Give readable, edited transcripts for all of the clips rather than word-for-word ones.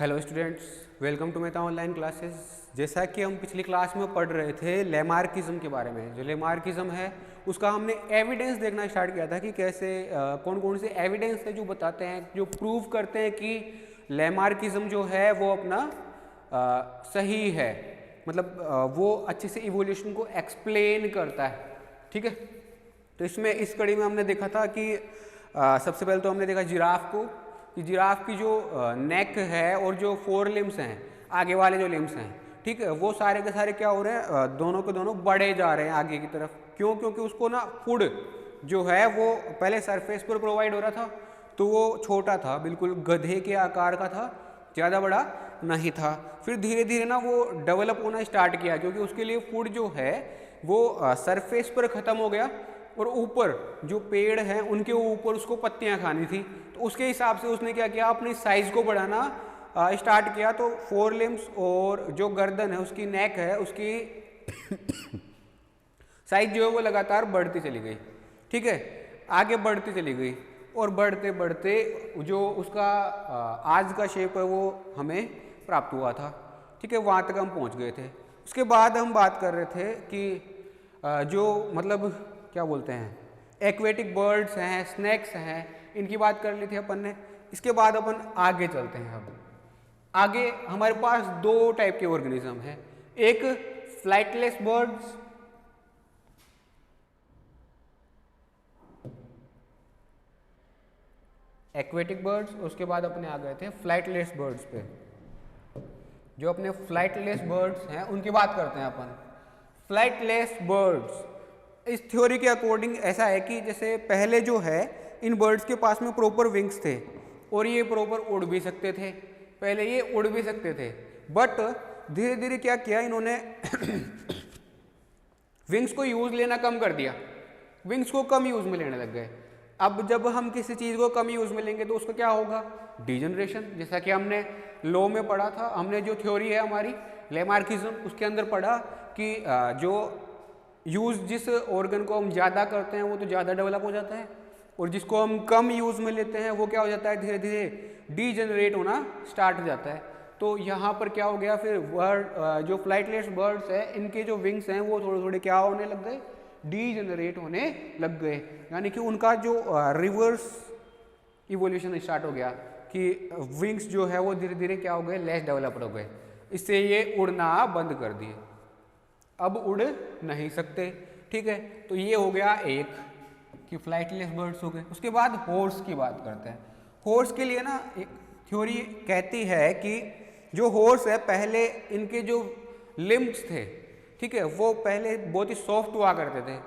Hello students, welcome to Meta online classes. जैसा कि हम पिछली क्लास में पढ़ रहे थे लेमार्किज्म के बारे में। जो लेमार्किज्म है उसका हमने एविडेंस देखना स्टार्ट किया था कि कैसे कौन कौन से एविडेंस है जो बताते हैं, जो प्रूव करते हैं कि लेमार्किज्म जो है वो अपना सही है, मतलब वो अच्छे से इवोल्यूशन को एक्सप्लेन करता है। ठीक है, तो इसमें इस कड़ी में हमने देखा था कि सबसे पहले तो हमने देखा जिराफ को, कि जिराफ की जो नेक है और जो फोर लिम्स हैं, आगे वाले जो लिम्स हैं, ठीक है, वो सारे के सारे क्या हो रहे हैं, दोनों के दोनों बढ़े जा रहे हैं आगे की तरफ। क्यों? क्योंकि उसको ना फूड जो है वो पहले सरफेस पर प्रोवाइड हो रहा था, तो वो छोटा था, बिल्कुल गधे के आकार का था, ज़्यादा बड़ा नहीं था। फिर धीरे धीरे ना वो डेवलप होना स्टार्ट किया, क्योंकि उसके लिए फूड जो है वो सरफेस पर ख़त्म हो गया और ऊपर जो पेड़ हैं उनके ऊपर उसको पत्तियां खानी थी। तो उसके हिसाब से उसने क्या किया, अपनी साइज़ को बढ़ाना स्टार्ट किया। तो फोर लिम्स और जो गर्दन है, उसकी नेक है, उसकी साइज जो है वो लगातार बढ़ती चली गई। ठीक है, आगे बढ़ती चली गई और बढ़ते बढ़ते जो उसका आज का शेप है वो हमें प्राप्त हुआ था। ठीक है, वहाँ तक हम पहुँच गए थे। उसके बाद हम बात कर रहे थे कि जो मतलब क्या बोलते हैं, एक्वेटिक बर्ड्स हैं, स्नैक्स हैं, इनकी बात कर ली थी अपन ने। इसके बाद अपन आगे चलते हैं। अब आगे हमारे पास दो टाइप के ऑर्गेनिज्म हैं, एक फ्लाइटलेस बर्ड्स, एक्वेटिक बर्ड्स, उसके बाद अपने आ गए थे फ्लाइटलेस बर्ड्स पे। जो अपने फ्लाइटलेस बर्ड्स हैं उनकी बात करते हैं अपन। फ्लाइटलेस बर्ड्स, इस थ्योरी के अकॉर्डिंग ऐसा है कि जैसे पहले जो है इन बर्ड्स के पास में प्रॉपर विंग्स थे और ये प्रॉपर उड़ भी सकते थे, पहले ये उड़ भी सकते थे। बट धीरे धीरे क्या किया इन्होंने विंग्स को यूज लेना कम कर दिया, विंग्स को कम यूज में लेने लग गए। अब जब हम किसी चीज़ को कम यूज में लेंगे तो उसका क्या होगा, डीजनरेशन। जैसा कि हमने लॉ में पढ़ा था, हमने जो थ्योरी है हमारी लेमार्किज्म, उसके अंदर पढ़ा कि जो यूज़ जिस ऑर्गन को हम ज़्यादा करते हैं वो तो ज़्यादा डेवलप हो जाता है, और जिसको हम कम यूज़ में लेते हैं वो क्या हो जाता है, धीरे धीरे डीजनरेट होना स्टार्ट हो जाता है। तो यहाँ पर क्या हो गया, फिर बर्ड जो फ्लाइटलेस बर्ड्स है इनके जो विंग्स हैं वो थोड़े थोड़े क्या होने लग गए, डीजनरेट होने लग गए। यानी कि उनका जो रिवर्स इवोल्यूशन स्टार्ट हो गया कि विंग्स जो है वो धीरे धीरे क्या हो गए, लेस डेवलप्ड हो गए। इससे ये उड़ना बंद कर दिए, अब उड़ नहीं सकते। ठीक है, तो ये हो गया एक कि फ्लाइटलेस बर्ड्स हो गए। उसके बाद हॉर्स की बात करते हैं। हॉर्स के लिए ना एक थ्योरी कहती है कि जो हॉर्स है, पहले इनके जो लिम्ब्स थे, ठीक है, वो पहले बहुत ही सॉफ्ट हुआ करते थे,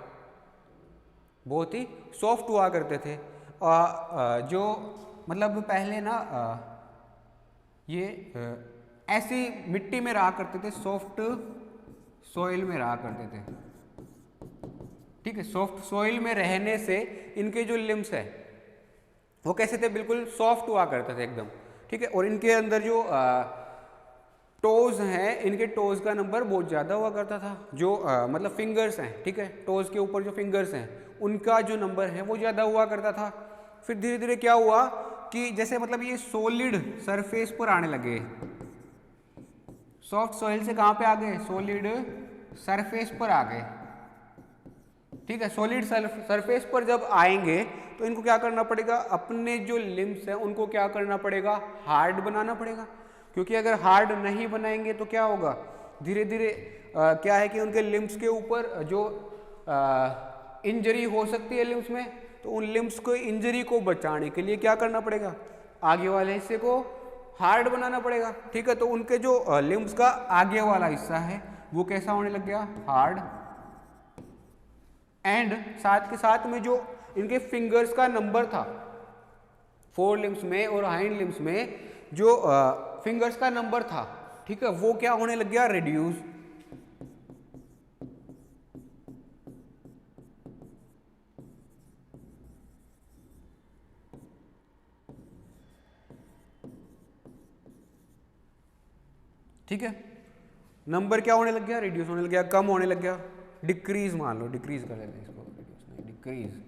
बहुत ही सॉफ्ट हुआ करते थे। जो मतलब पहले ना ये ऐसी मिट्टी में रहा करते थे, सॉफ्ट सॉइल में रहा करते थे। ठीक है, सॉफ्ट सॉइल में रहने से इनके जो लिम्स है वो कैसे थे, बिल्कुल सॉफ्ट हुआ करते थे एकदम। ठीक है, और इनके अंदर जो टोज हैं, इनके टोज का नंबर बहुत ज़्यादा हुआ करता था। जो मतलब फिंगर्स हैं, ठीक है, टोज के ऊपर जो फिंगर्स हैं उनका जो नंबर है वो ज़्यादा हुआ करता था। फिर धीरे धीरे क्या हुआ कि जैसे मतलब ये सॉलिड सरफेस पर आने लगे, सॉफ्ट सॉइल से कहाँ पे आ गए, सॉलिड सरफेस पर आ गए। ठीक है, सॉलिड सरफेस पर जब आएंगे तो इनको क्या करना पड़ेगा, अपने जो लिम्स हैं उनको क्या करना पड़ेगा, हार्ड बनाना पड़ेगा। क्योंकि अगर हार्ड नहीं बनाएंगे तो क्या होगा, धीरे धीरे क्या है कि उनके लिम्स के ऊपर जो इंजरी हो सकती है लिम्स में, तो उन लिम्स को इंजरी को बचाने के लिए क्या करना पड़ेगा, आगे वाले हिस्से को हार्ड बनाना पड़ेगा। ठीक है, तो उनके जो लिम्स का आगे वाला हिस्सा है वो कैसा होने लग गया, हार्ड। एंड साथ के साथ में जो इनके फिंगर्स का नंबर था, फोर लिम्स में और हाइंड लिम्स में जो फिंगर्स का नंबर था, ठीक है, वो क्या होने लग गया, रिड्यूस। ठीक है, नंबर क्या होने लग गया, रिड्यूस होने लग गया, कम होने लग गया, डिक्रीज मान लो, डिक्रीज कर लेते हैं इसको, रिड्यूस नहीं, डिक्रीज।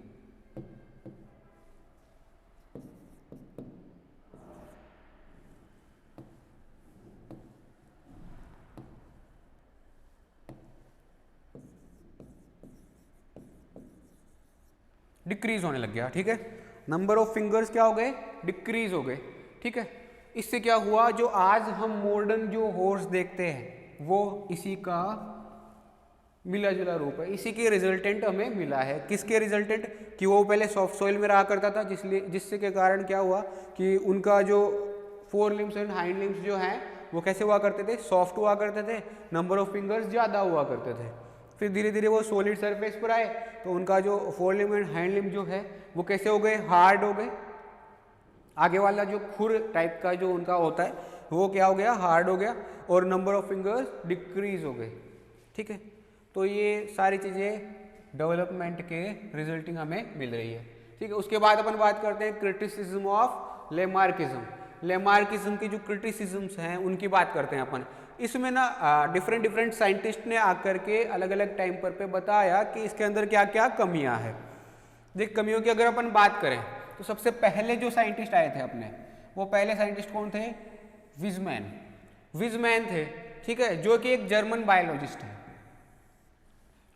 डिक्रीज होने लग गया, ठीक है। नंबर ऑफ फिंगर्स क्या हो गए, डिक्रीज हो गए, ठीक है। इससे क्या हुआ, जो आज हम मॉडर्न जो हॉर्स देखते हैं वो इसी का मिला जुला रूप है, इसी के रिजल्टेंट हमें मिला है। किसके रिजल्टेंट, कि वो पहले सॉफ्ट सॉइल में रहा करता था, जिससे के कारण क्या हुआ कि उनका जो four limbs and hind limbs जो हैं वो कैसे हुआ करते थे, सॉफ्ट हुआ करते थे, नंबर ऑफ फिंगर्स ज़्यादा हुआ करते थे। फिर धीरे धीरे वो सॉलिड सरफेस पर आए तो उनका जो four limb and hind limb जो है वो कैसे हो गए, हार्ड हो गए। आगे वाला जो खुर टाइप का जो उनका होता है वो क्या हो गया, हार्ड हो गया, और नंबर ऑफ फिंगर्स डिक्रीज हो गए, ठीक है। तो ये सारी चीज़ें डेवलपमेंट के रिजल्टिंग हमें मिल रही है, ठीक है। उसके बाद अपन बात करते हैं क्रिटिसिज्म ऑफ लेमार्किज्म। लेमार्किज्म की जो क्रिटिसिज्म्स हैं उनकी बात करते हैं अपन। इसमें ना डिफरेंट साइंटिस्ट ने आकर के अलग अलग टाइम पर बताया कि इसके अंदर क्या क्या कमियां हैं। देख, कमियों की अगर अपन बात करें तो सबसे पहले जो साइंटिस्ट आए थे अपने, वो पहले साइंटिस्ट कौन थे, विजमैन थे, ठीक है, जो कि एक जर्मन बायोलॉजिस्ट है,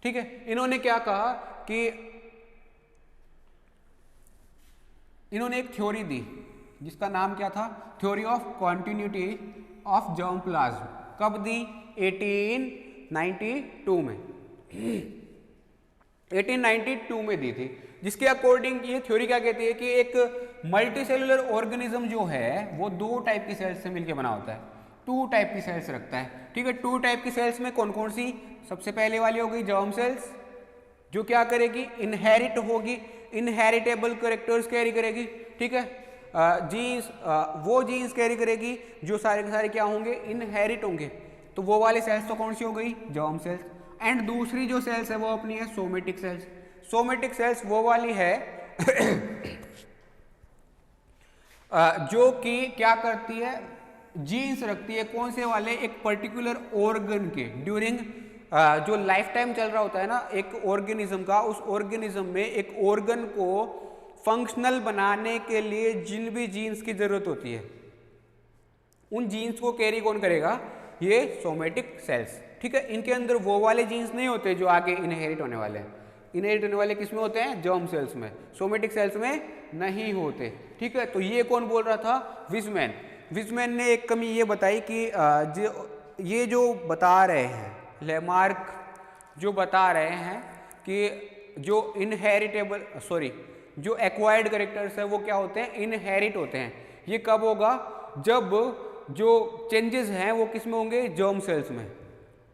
ठीक है। इन्होंने क्या कहा कि इन्होंने एक थ्योरी दी जिसका नाम क्या था, theory of continuity of germ plasm. कब दी, 1892 में 1892 में दी थी। जिसके अकॉर्डिंग ये थ्योरी क्या कहती है कि एक मल्टीसेलुलर ऑर्गेनिज्म जो है वो दो टाइप की सेल्स से मिलकर बना होता है, टू टाइप की सेल्स रखता है, ठीक है। टू टाइप की सेल्स में कौन कौन सी, सबसे पहले वाली हो गई जर्म सेल्स, जो क्या करेगी, इनहेरिट होगी, इनहेरिटेबल कैरेक्टर्स कैरी करेगी, ठीक है। जीन्स, वो जीन्स कैरी करेगी जो सारे के सारे क्या होंगे, इनहेरिट होंगे। तो वो वाली सेल्स तो कौन सी हो गई, जर्म सेल्स। एंड दूसरी जो सेल्स है वो अपनी है सोमेटिक सेल्स। सोमेटिक सेल्स वो वाली है जो कि क्या करती है, जीन्स रखती है, कौन से वाले, एक पर्टिकुलर ऑर्गन के ड्यूरिंग जो लाइफ टाइम चल रहा होता है ना एक ऑर्गेनिज्म का, उस ऑर्गेनिज्म में एक ऑर्गन को फंक्शनल बनाने के लिए जिन भी जीन्स की जरूरत होती है उन जीन्स को कैरी कौन करेगा, ये सोमेटिक सेल्स, ठीक है। इनके अंदर वो वाले जीन्स नहीं होते जो आगे इनहेरिट होने वाले हैं। इनहेरिट होने वाले किस में होते हैं, जर्म सेल्स में, सोमेटिक सेल्स में नहीं होते, ठीक है। तो ये कौन बोल रहा था, विजमैन ने एक कमी ये बताई कि ये जो बता रहे हैं लेमार्क, जो बता रहे हैं कि जो इनहेरिटेबल जो एक्वायर्ड कैरेक्टर्स है वो क्या होते हैं, इनहेरिट होते हैं। ये कब होगा, जब जो चेंजेस हैं वो किस में होंगे, जर्म सेल्स में,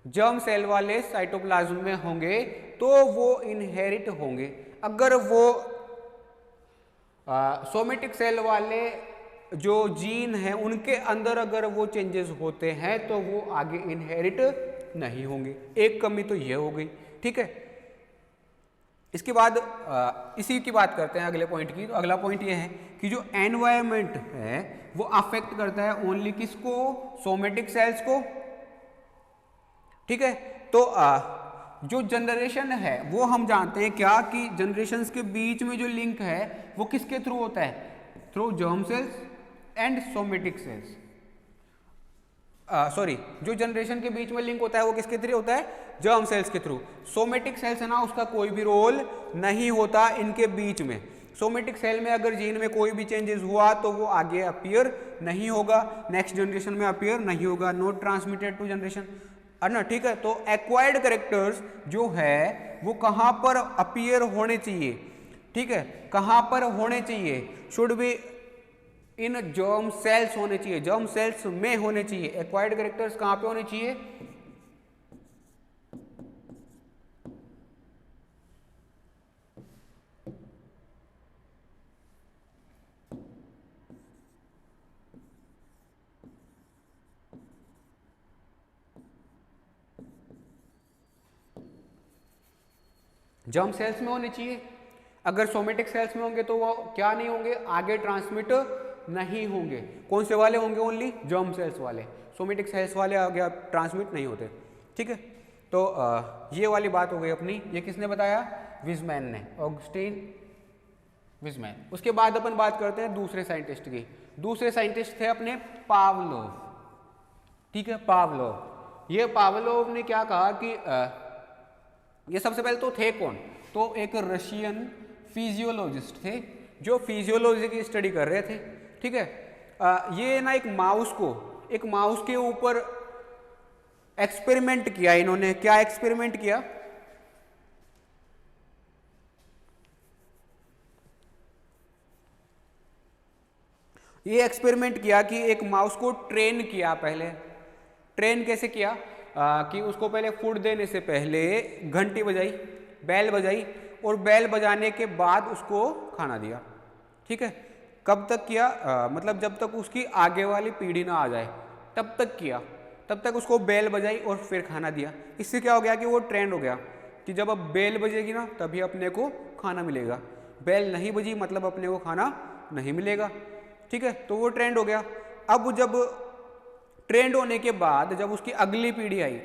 जर्म सेल वाले साइटोप्लाज्म में होंगे तो वो इनहेरिट होंगे। अगर वो सोमेटिक सेल वाले जो जीन हैं उनके अंदर अगर वो चेंजेस होते हैं तो वो आगे इनहेरिट नहीं होंगे। एक कमी तो ये हो गई, ठीक है। इसके बाद इसी की बात करते हैं अगले पॉइंट की। तो अगला पॉइंट ये है कि जो एनवायरनमेंट है वो अफेक्ट करता है ओनली किसको, सोमेटिक सेल्स को, ठीक है। तो जो जनरेशन है वो हम जानते हैं क्या कि जनरेशन्स के बीच में जो लिंक है वो किसके थ्रू होता है, through germ cells and somatic cells. जो जनरेशन के बीच में लिंक होता है वो किसके थ्रू होता है, जर्म सेल्स के थ्रू। सोमेटिक सेल्स है ना, उसका कोई भी रोल नहीं होता इनके बीच में। सोमेटिक सेल में अगर जीन में कोई भी चेंजेस हुआ तो वो आगे अपीयर नहीं होगा, नेक्स्ट जनरेशन में अपीयर नहीं होगा, नॉट ट्रांसमिटेड टू जनरेशन, है ना, ठीक है। तो एक्वायर्ड कैरेक्टर्स जो है वो कहाँ पर अपीयर होने चाहिए, ठीक है, कहाँ पर होने चाहिए, should be in germ cells होने चाहिए, जर्म सेल्स में होने चाहिए। एक्वायर्ड कैरेक्टर्स कहाँ पे होने चाहिए, जर्म सेल्स में होने चाहिए। अगर सोमेटिक सेल्स में होंगे तो वो क्या नहीं होंगे, आगे ट्रांसमिट नहीं होंगे। कौन से वाले होंगे, ओनली जर्म सेल्स वाले, सोमेटिक सेल्स वाले आगे ट्रांसमिट नहीं होते, ठीक है। तो ये वाली बात हो गई अपनी। ये किसने बताया, विजमैन ने, ऑगस्टीन विजमैन। उसके बाद अपन बात करते हैं दूसरे साइंटिस्ट की। दूसरे साइंटिस्ट थे अपने पावलोव, ठीक है, पावलोव। ये पावलोव ने क्या कहा कि ये सबसे पहले तो थे कौन, तो एक रशियन फिजियोलॉजिस्ट थे जो फिजियोलॉजी की स्टडी कर रहे थे, ठीक है। ये ना एक माउस के ऊपर एक्सपेरिमेंट किया इन्होंने। क्या एक्सपेरिमेंट किया? ये एक्सपेरिमेंट किया कि एक माउस को ट्रेन किया। पहले ट्रेन कैसे किया? कि उसको पहले फूड देने से पहले घंटी बजाई, बैल बजाई, और बैल बजाने के बाद उसको खाना दिया, ठीक है। कब तक किया? मतलब जब तक उसकी आगे वाली पीढ़ी ना आ जाए तब तक किया, तब तक उसको बैल बजाई और फिर खाना दिया। इससे क्या हो गया कि वो ट्रेंड हो गया कि जब अब बैल बजेगी ना तभी अपने को खाना मिलेगा, बैल नहीं बजी मतलब अपने को खाना नहीं मिलेगा, ठीक है। तो वो ट्रेंड हो गया। अब जब ट्रेंड होने के बाद जब उसकी अगली पीढ़ी आई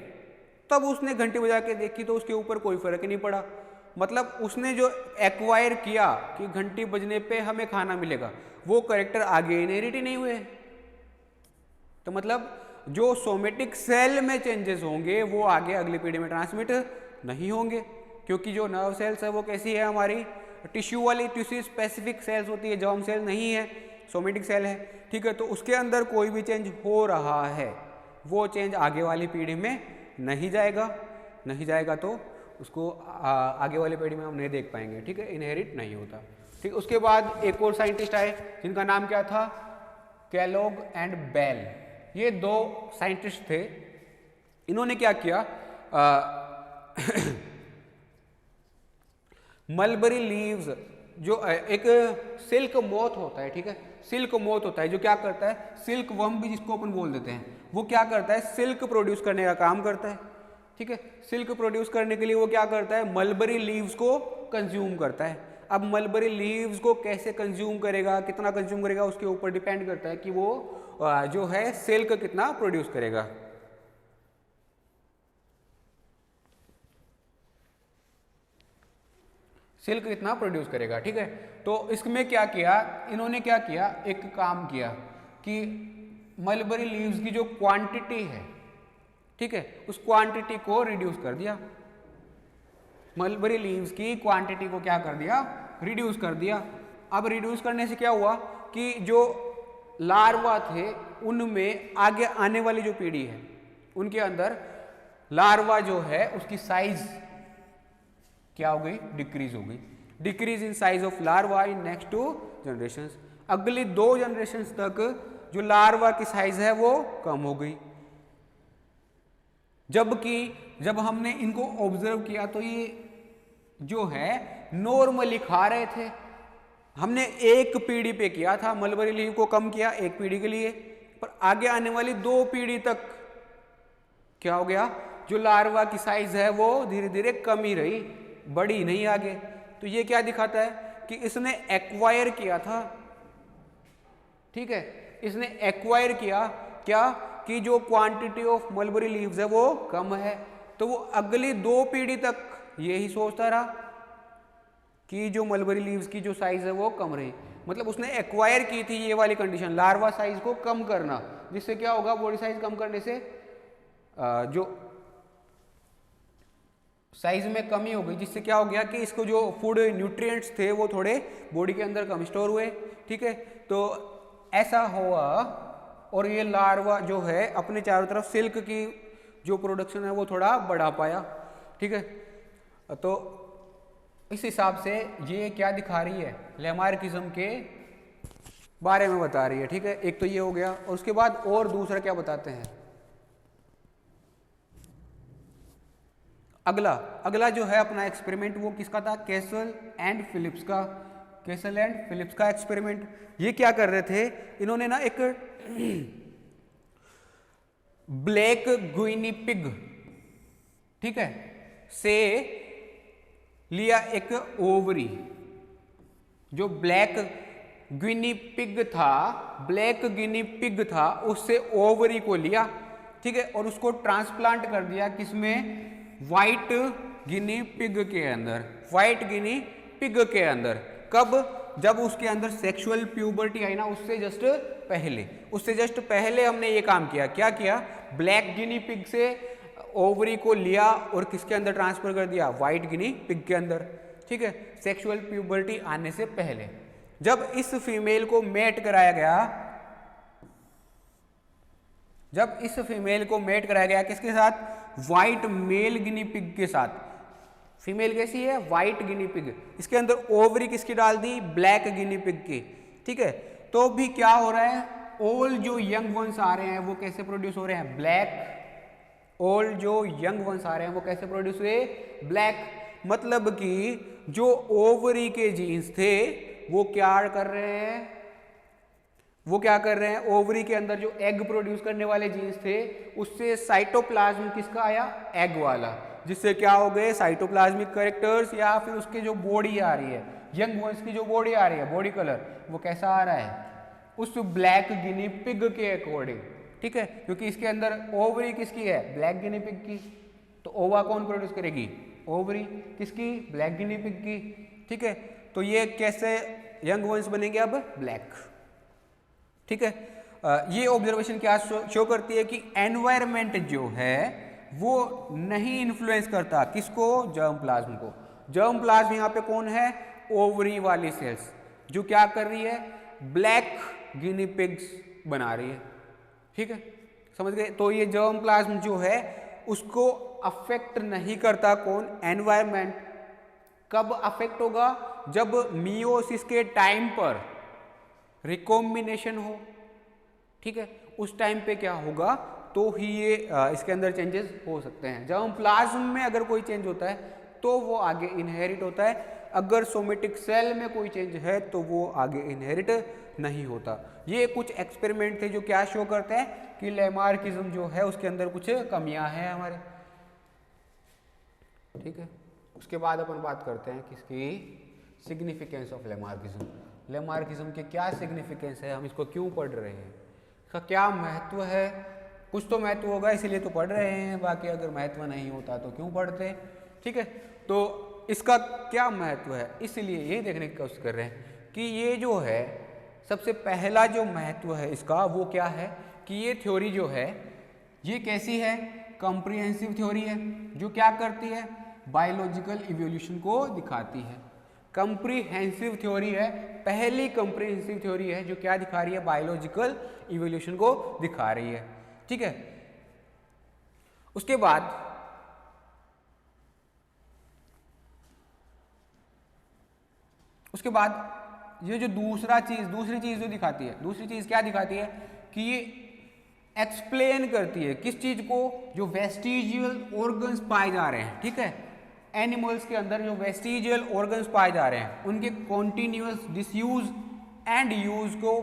तब उसने घंटी बजा के देखी तो उसके ऊपर कोई फर्क नहीं पड़ा। मतलब उसने जो एक्वायर किया कि घंटी बजने पे हमें खाना मिलेगा, वो कैरेक्टर आगे इनहेरिट ही नहीं हुए। तो मतलब जो सोमेटिक सेल में चेंजेस होंगे वो आगे अगली पीढ़ी में ट्रांसमिट नहीं होंगे, क्योंकि जो नर्व सेल्स है वो कैसी है? हमारी टिश्यू वाली, टिश्यू स्पेसिफिक सेल्स होती है, जर्म सेल नहीं है, सोमेटिक सेल है, ठीक है। तो उसके अंदर कोई भी चेंज हो रहा है वो चेंज आगे वाली पीढ़ी में नहीं जाएगा तो उसको आगे वाली पीढ़ी में हम नहीं देख पाएंगे, ठीक है, इनहेरिट नहीं होता, ठीक। उसके बाद एक और साइंटिस्ट आए जिनका नाम क्या था? कैलोग एंड बेल। ये दो साइंटिस्ट थे। इन्होंने क्या किया? मलबरी लीव्स, जो एक सिल्क मोथ होता है, ठीक है, सिल्क मोथ होता है जो क्या करता है? सिल्क वर्म भी जिसको अपन बोल देते हैं, वो क्या करता है? सिल्क प्रोड्यूस करने का काम करता है, ठीक है। सिल्क प्रोड्यूस करने के लिए वो क्या करता है? मलबरी लीव्स को कंज्यूम करता है। अब मलबरी लीव्स को कैसे कंज्यूम करेगा, कितना कंज्यूम करेगा, उसके ऊपर डिपेंड करता है कि वो जो है सिल्क कितना प्रोड्यूस करेगा। सिल्क कितना प्रोड्यूस करेगा, ठीक है। तो इसमें क्या किया इन्होंने? क्या किया? एक काम किया कि मलबरी लीव्स की जो क्वांटिटी है, ठीक है, उस क्वांटिटी को रिड्यूस कर दिया। मलबरी लीव्स की क्वांटिटी को क्या कर दिया? रिड्यूस कर दिया। अब रिड्यूस करने से क्या हुआ कि जो लार्वा थे उनमें आगे आने वाली जो पीढ़ी है उनके अंदर लार्वा जो है उसकी साइज क्या हो गई? डिक्रीज हो गई। Decrease in size of larva in next 2 generations. अगली 2 जनरेशंस तक जो लार्वा की साइज है वो कम हो गई। जबकि जब हमने इनको ऑब्जर्व किया तो ये जो है नॉर्मली खा रहे थे। हमने एक पीढ़ी पे किया था, मलबरी लीव को कम किया एक पीढ़ी के लिए, पर आगे आने वाली 2 पीढ़ी तक क्या हो गया? जो लार्वा की साइज है वो धीरे धीरे कम ही रही, बढ़ी नहीं आगे। तो ये क्या दिखाता है कि इसने एक्वायर किया था, ठीक है, इसने एक्वायर किया क्या? कि जो क्वांटिटी ऑफ मलबरी लीव्स है वो कम है। तो वो अगली 2 पीढ़ी तक यही सोचता रहा कि जो मलबरी लीव्स की जो साइज है वो कम रही। मतलब उसने एक्वायर की थी ये वाली कंडीशन, लार्वा साइज को कम करना, जिससे क्या होगा? बॉडी साइज कम करने से जो साइज में कमी हो गई, जिससे क्या हो गया कि इसको जो फूड न्यूट्रिएंट्स थे वो थोड़े बॉडी के अंदर कम स्टोर हुए, ठीक है। तो ऐसा हुआ और ये लार्वा जो है अपने चारों तरफ सिल्क की जो प्रोडक्शन है वो थोड़ा बढ़ा पाया, ठीक है। तो इस हिसाब से ये क्या दिखा रही है? लैमार्किज्म के बारे में बता रही है, ठीक है। एक तो ये हो गया और उसके बाद और दूसरा क्या बताते हैं? अगला जो है अपना एक्सपेरिमेंट वो किसका था? कैसल एंड फिलिप्स का। कैसल एंड फिलिप्स का एक्सपेरिमेंट। ये क्या कर रहे थे? इन्होंने ना एक ब्लैक गुइनी पिग, ठीक है, से लिया एक ओवरी। जो ब्लैक गिनी पिग था उससे ओवरी को लिया, ठीक है, और उसको ट्रांसप्लांट कर दिया किसमें? व्हाइट गिनी पिग के अंदर। व्हाइट गिनी पिग के अंदर कब? जब उसके अंदर सेक्सुअल प्यूबर्टी आई ना, उससे जस्ट पहले हमने ये काम किया। क्या किया? ब्लैक गिनी पिग से ओवरी को लिया और किसके अंदर ट्रांसफर कर दिया? व्हाइट गिनी पिग के अंदर, ठीक है, सेक्सुअल प्यूबर्टी आने से पहले। जब इस फीमेल को मेट कराया गया, जब इस फीमेल को मेट कराया गया किसके साथ? व्हाइट मेल गिनी पिग के साथ। फीमेल कैसी है? White guinea pig. इसके अंदर ओवरी किसकी डाल दी? ब्लैक गिनी पिग की। ठीक है, तो भी क्या हो रहा है? ऑल जो यंग वंस आ रहे हैं वो कैसे प्रोड्यूस हो रहे हैं? ब्लैक। ऑल जो यंग वंस आ रहे हैं वो कैसे प्रोड्यूस हुए? ब्लैक। मतलब कि जो ओवरी के जीन्स थे वो क्या कर रहे हैं? वो क्या कर रहे हैं? ओवरी के अंदर जो एग प्रोड्यूस करने वाले जीन्स थे उससे साइटोप्लाज्म किसका आया? एग वाला। जिससे क्या हो गए? साइटोप्लाज्मिक कैरेक्टर्स, या फिर उसके जो बॉडी आ रही है, यंग वंस की जो बॉडी आ रही है, बॉडी कलर वो कैसा आ रहा है? उस ब्लैक गिनी पिग के अकॉर्डिंग। ठीक है, क्योंकि इसके अंदर ओवरी किसकी है? ब्लैक गिनी पिग की। तो ओवा कौन प्रोड्यूस करेगी? ओवरी। किसकी? ब्लैक गिनी पिग की। ठीक है, तो ये कैसे यंग वंस बनेंगे? अब ब्लैक। ठीक है, ये ऑब्जर्वेशन क्या शो करती है कि एनवायरमेंट जो है वो नहीं इन्फ्लुएंस करता किसको? जर्म प्लाज्म को। जर्म प्लाज्म यहाँ पे कौन है? ओवरी वाली सेल्स, जो क्या कर रही है? ब्लैक गिनी पिग्स बना रही है। ठीक है, समझ गए? तो ये जर्म प्लाज्म जो है उसको अफेक्ट नहीं करता कौन? एनवायरमेंट। कब अफेक्ट होगा? जब मियोसिस के टाइम पर रिकॉम्बिनेशन हो। ठीक है, उस टाइम पे क्या होगा? तो ही ये इसके अंदर चेंजेस हो सकते हैं। जर्म प्लाज्म में अगर कोई चेंज होता है तो वो आगे इनहेरिट होता है। अगर सोमेटिक सेल में कोई चेंज है तो वो आगे इनहेरिट नहीं होता। ये कुछ एक्सपेरिमेंट थे जो क्या शो करते हैं कि लैमार्किज्म जो है उसके अंदर कुछ कमियां हैं हमारे। ठीक है, उसके बाद अपन बात करते हैं किसकी? Significance of Lamarckism. लैमार्किज्म के क्या सिग्निफिकेंस है? हम इसको क्यों पढ़ रहे हैं? इसका क्या महत्व है? कुछ तो महत्व होगा इसीलिए तो पढ़ रहे हैं, बाकी अगर महत्व नहीं होता तो क्यों पढ़ते? ठीक है, तो इसका क्या महत्व है इसलिए ये देखने की कोशिश कर रहे हैं कि ये जो है सबसे पहला जो महत्व है इसका वो क्या है कि ये थ्योरी जो है ये कैसी है? कॉम्प्रिहेंसिव थ्योरी है, जो क्या करती है? बायोलॉजिकल इवोल्यूशन को दिखाती है। कॉम्प्रिहेंसिव थ्योरी है, पहली कॉम्प्रिहेंसिव थ्योरी है जो क्या दिखा रही है? बायोलॉजिकल इवोल्यूशन को दिखा रही है। ठीक है, उसके बाद ये जो दूसरी चीज जो दिखाती है, दूसरी चीज क्या दिखाती है कि ये एक्सप्लेन करती है किस चीज को? जो वेस्टिजियल ऑर्गन्स पाए जा रहे हैं। ठीक है, एनिमल्स के अंदर जो वेस्टिजियल ऑर्गन्स पाए जा रहे हैं उनके कॉन्टिन्यूस डिसयूज एंड यूज को,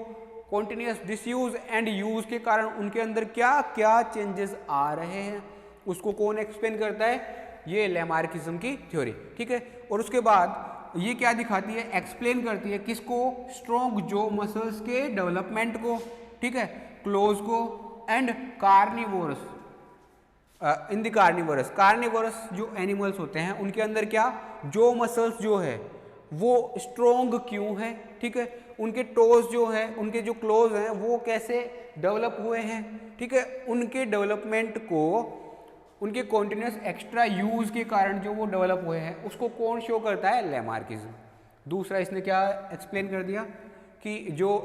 कॉन्टिन्यूस डिसयूज एंड यूज के कारण उनके अंदर क्या क्या चेंजेस आ रहे हैं उसको कौन एक्सप्लेन करता है? ये लैमार्किज्म की थ्योरी। ठीक है, और उसके बाद ये क्या दिखाती है? एक्सप्लेन करती है किसको? स्ट्रॉन्ग जो मसल्स के डेवलपमेंट को। ठीक है, क्लोज को and carnivorous. In the carnivorous जो एनिमल्स होते हैं उनके अंदर क्या जो मसल्स जो है वो स्ट्रॉन्ग क्यों है? ठीक है, उनके टोज जो है, उनके जो क्लोज हैं वो कैसे डेवलप हुए हैं? ठीक है, उनके डेवलपमेंट को उनके कॉन्टिन्यूस एक्स्ट्रा यूज के कारण जो वो डेवलप हुए हैं उसको कौन शो करता है? लैमार्किज्म। दूसरा इसने क्या एक्सप्लेन कर दिया कि जो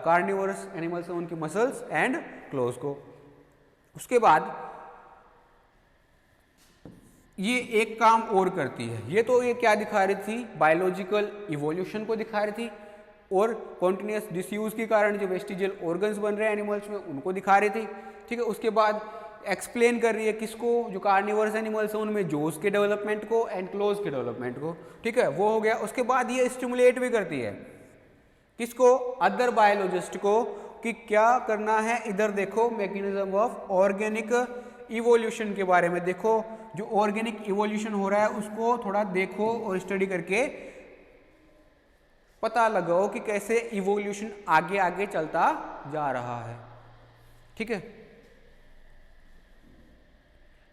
कार्निवोरस एनिमल्स हैं उनकी मसल्स एंड क्लोज को। उसके बाद ये एक काम और करती है, ये तो ये क्या दिखा रही थी? बायोलॉजिकल इवोल्यूशन को दिखा रही थी और कॉन्टिन्यूस डिसयूज के कारण जो वेस्टिजियल ऑर्गन्स बन रहे हैं एनिमल्स में उनको दिखा रही थी। ठीक है, उसके बाद एक्सप्लेन कर रही है किसको? जो कार्निवोरस एनिमल्स हैं उनमें जोस के डेवलपमेंट को एंड क्लोज के डेवलपमेंट को। ठीक है, वो हो गया। उसके बाद ये स्टिमुलेट भी करती है किसको? अदर बायोलॉजिस्ट को, कि क्या करना है? इधर देखो, मैकेनिज्म ऑफ ऑर्गेनिक इवोल्यूशन के बारे में देखो। जो ऑर्गेनिक इवोल्यूशन हो रहा है उसको थोड़ा देखो और स्टडी करके पता लगाओ कि कैसे इवोल्यूशन आगे आगे चलता जा रहा है। ठीक है,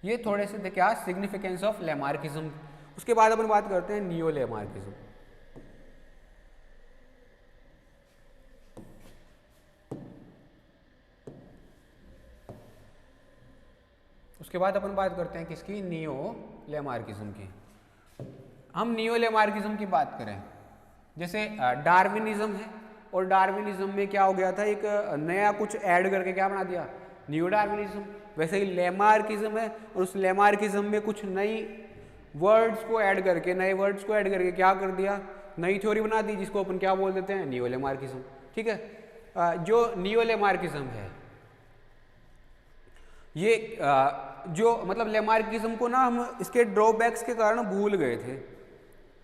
ये थोड़े से क्या सिग्निफिकेंस ऑफ लैमार्किज्म। उसके बाद अपन बात करते हैं नियो लैमार्किज्म। उसके बाद अपन बात करते हैं किसकी? नियो लैमार्किज्म की। हम नियोलेमार्किज्म की बात करें, जैसे डार्विनिज्म है, और डार्विनिज्म में क्या हो गया था, एक नया कुछ ऐड करके क्या बना दिया, न्यू डार्विनिज्म। वैसे ही लेमार्किज्म है, और उस लेमार्किज्म में कुछ नई वर्ड्स को ऐड करके, नए वर्ड्स को ऐड करके क्या कर दिया, नई थ्योरी बना दी, जिसको अपन क्या बोल देते हैं, नियोलेमार्किज्म। ठीक है, जो नियोलेमार्किज्म है ये जो मतलब लेमार्किज्म को ना हम इसके ड्रॉबैक्स के कारण भूल गए थे।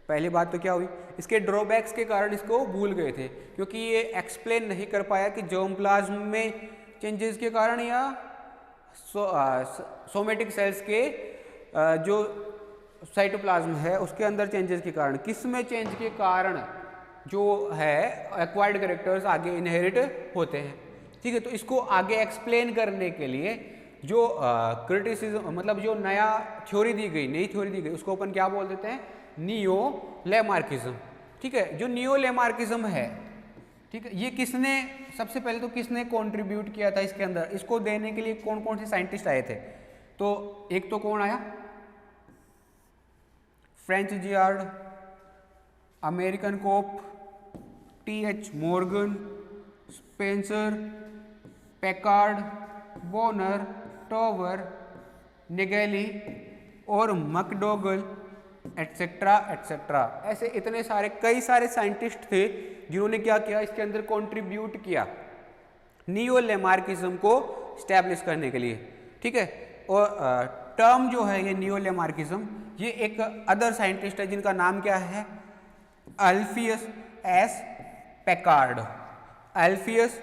पहली बात तो क्या हुई, इसके ड्रॉबैक्स के कारण इसको भूल गए थे, क्योंकि ये एक्सप्लेन नहीं कर पाया कि जर्मप्लाज्म में चेंजेस के कारण या सोमेटिक सेल्स के जो साइटोप्लाज्म है उसके अंदर चेंजेस के कारण, किस में चेंज के कारण जो है एक्वायर्ड कैरेक्टर्स आगे इनहेरिट होते हैं। ठीक है, तो इसको आगे एक्सप्लेन करने के लिए जो क्रिटिसिज्म मतलब जो नया थ्योरी दी गई, नई थ्योरी दी गई, उसको अपन क्या बोल देते हैं, नियो लेमार्किज्म। ठीक है, जो नियो लेमार्किज्म है, ठीक है, ये किसने सबसे पहले तो किसने कंट्रीब्यूट किया था इसके अंदर, इसको देने के लिए कौन कौन से साइंटिस्ट आए थे, तो एक तो कौन आया, French Giard, American Cope, T H. Morgan, Spencer, Packard, Bonner, Tower, Naegeli और मैकडोगल एटसेट्रा एटसेट्रा। ऐसे इतने सारे कई सारे साइंटिस्ट थे जिन्होंने क्या किया, इसके अंदर कंट्रीब्यूट किया नियो लेमार्किज्म को स्टैब्लिश करने के लिए। ठीक है, और टर्म जो है ये नियो लेमार्किज्म, ये एक अदर साइंटिस्ट है जिनका नाम क्या है, अल्फियस एस पैकार्ड, अल्फियस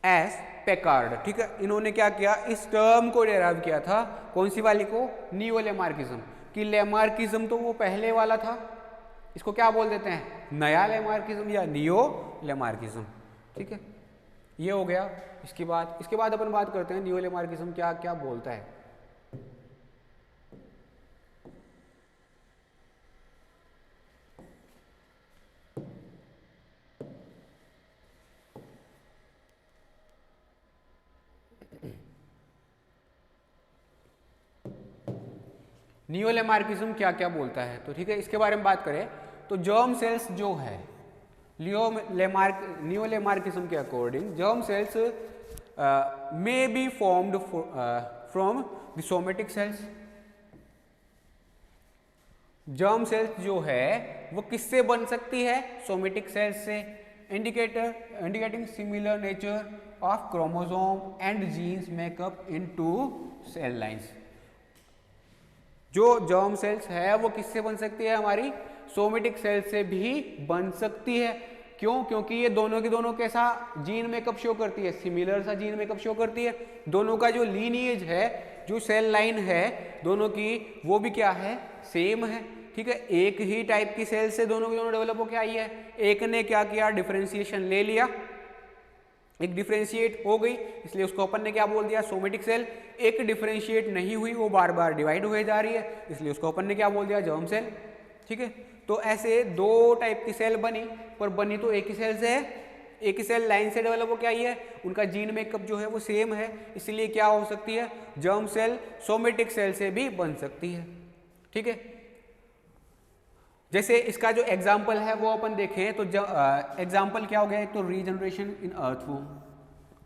एस पैकार्ड। ठीक है, इन्होंने क्या किया, इस टर्म को डेराइव किया था, कौन सी वाली को, नियो लेमार्किज्म, कि लेमार्किज्म तो वो पहले वाला था, इसको क्या बोल देते हैं, नया लेमार्किज्म या नियो लेमार्किज्म। ठीक है, ये हो गया। इसके बाद अपन बात करते हैं नियो लेमार्किज्म क्या क्या बोलता है। नियो लेमार्किज्म क्या क्या बोलता है, तो ठीक है, इसके बारे में बात करें तो जर्म सेल्स जो है नियो लेमार्किज्म के according germ cells may be formed from the somatic cells. Germ cells जो है वो किससे बन सकती है, सोमेटिक सेल्स से, indicating similar nature of chromosome and genes makeup into cell lines. जो जर्म सेल्स है वो किससे बन सकती है, हमारी सोमेटिक सेल से भी बन सकती है। क्यों, क्योंकि ये दोनों की दोनों कैसा जीन मेकअप शो करती है, सिमिलर सा जीन मेकअप शो करती है। दोनों का जो लीनिएज है, जो सेल लाइन है दोनों की, वो भी क्या है, सेम है। ठीक है, एक ही टाइप की सेल से दोनों की दोनों डेवलप होकर आई है। एक ने क्या किया, डिफरेंशिएशन ले लिया, एक डिफरेंशिएट हो गई, इसलिए उसको अपन ने क्या बोल दिया, सोमेटिक सेल। एक डिफरेंशिएट नहीं हुई, वो बार बार डिवाइड हुए जा रही है, इसलिए उसको अपन ने क्या बोल दिया, जर्म सेल। ठीक है, तो ऐसे दो टाइप की सेल बनी, पर बनी तो एक ही सेल से है, एक ही सेल लाइन से डेवलप होकर आई है, उनका जीन मेकअप जो है वो सेम है, इसलिए क्या हो सकती है, जर्म सेल सोमेटिक सेल से भी बन सकती है। ठीक है, जैसे इसका जो एग्जाम्पल है वो अपन देखें तो एग्जाम्पल क्या हो गया, एक तो रीजनरेशन इन अर्थवॉर्म।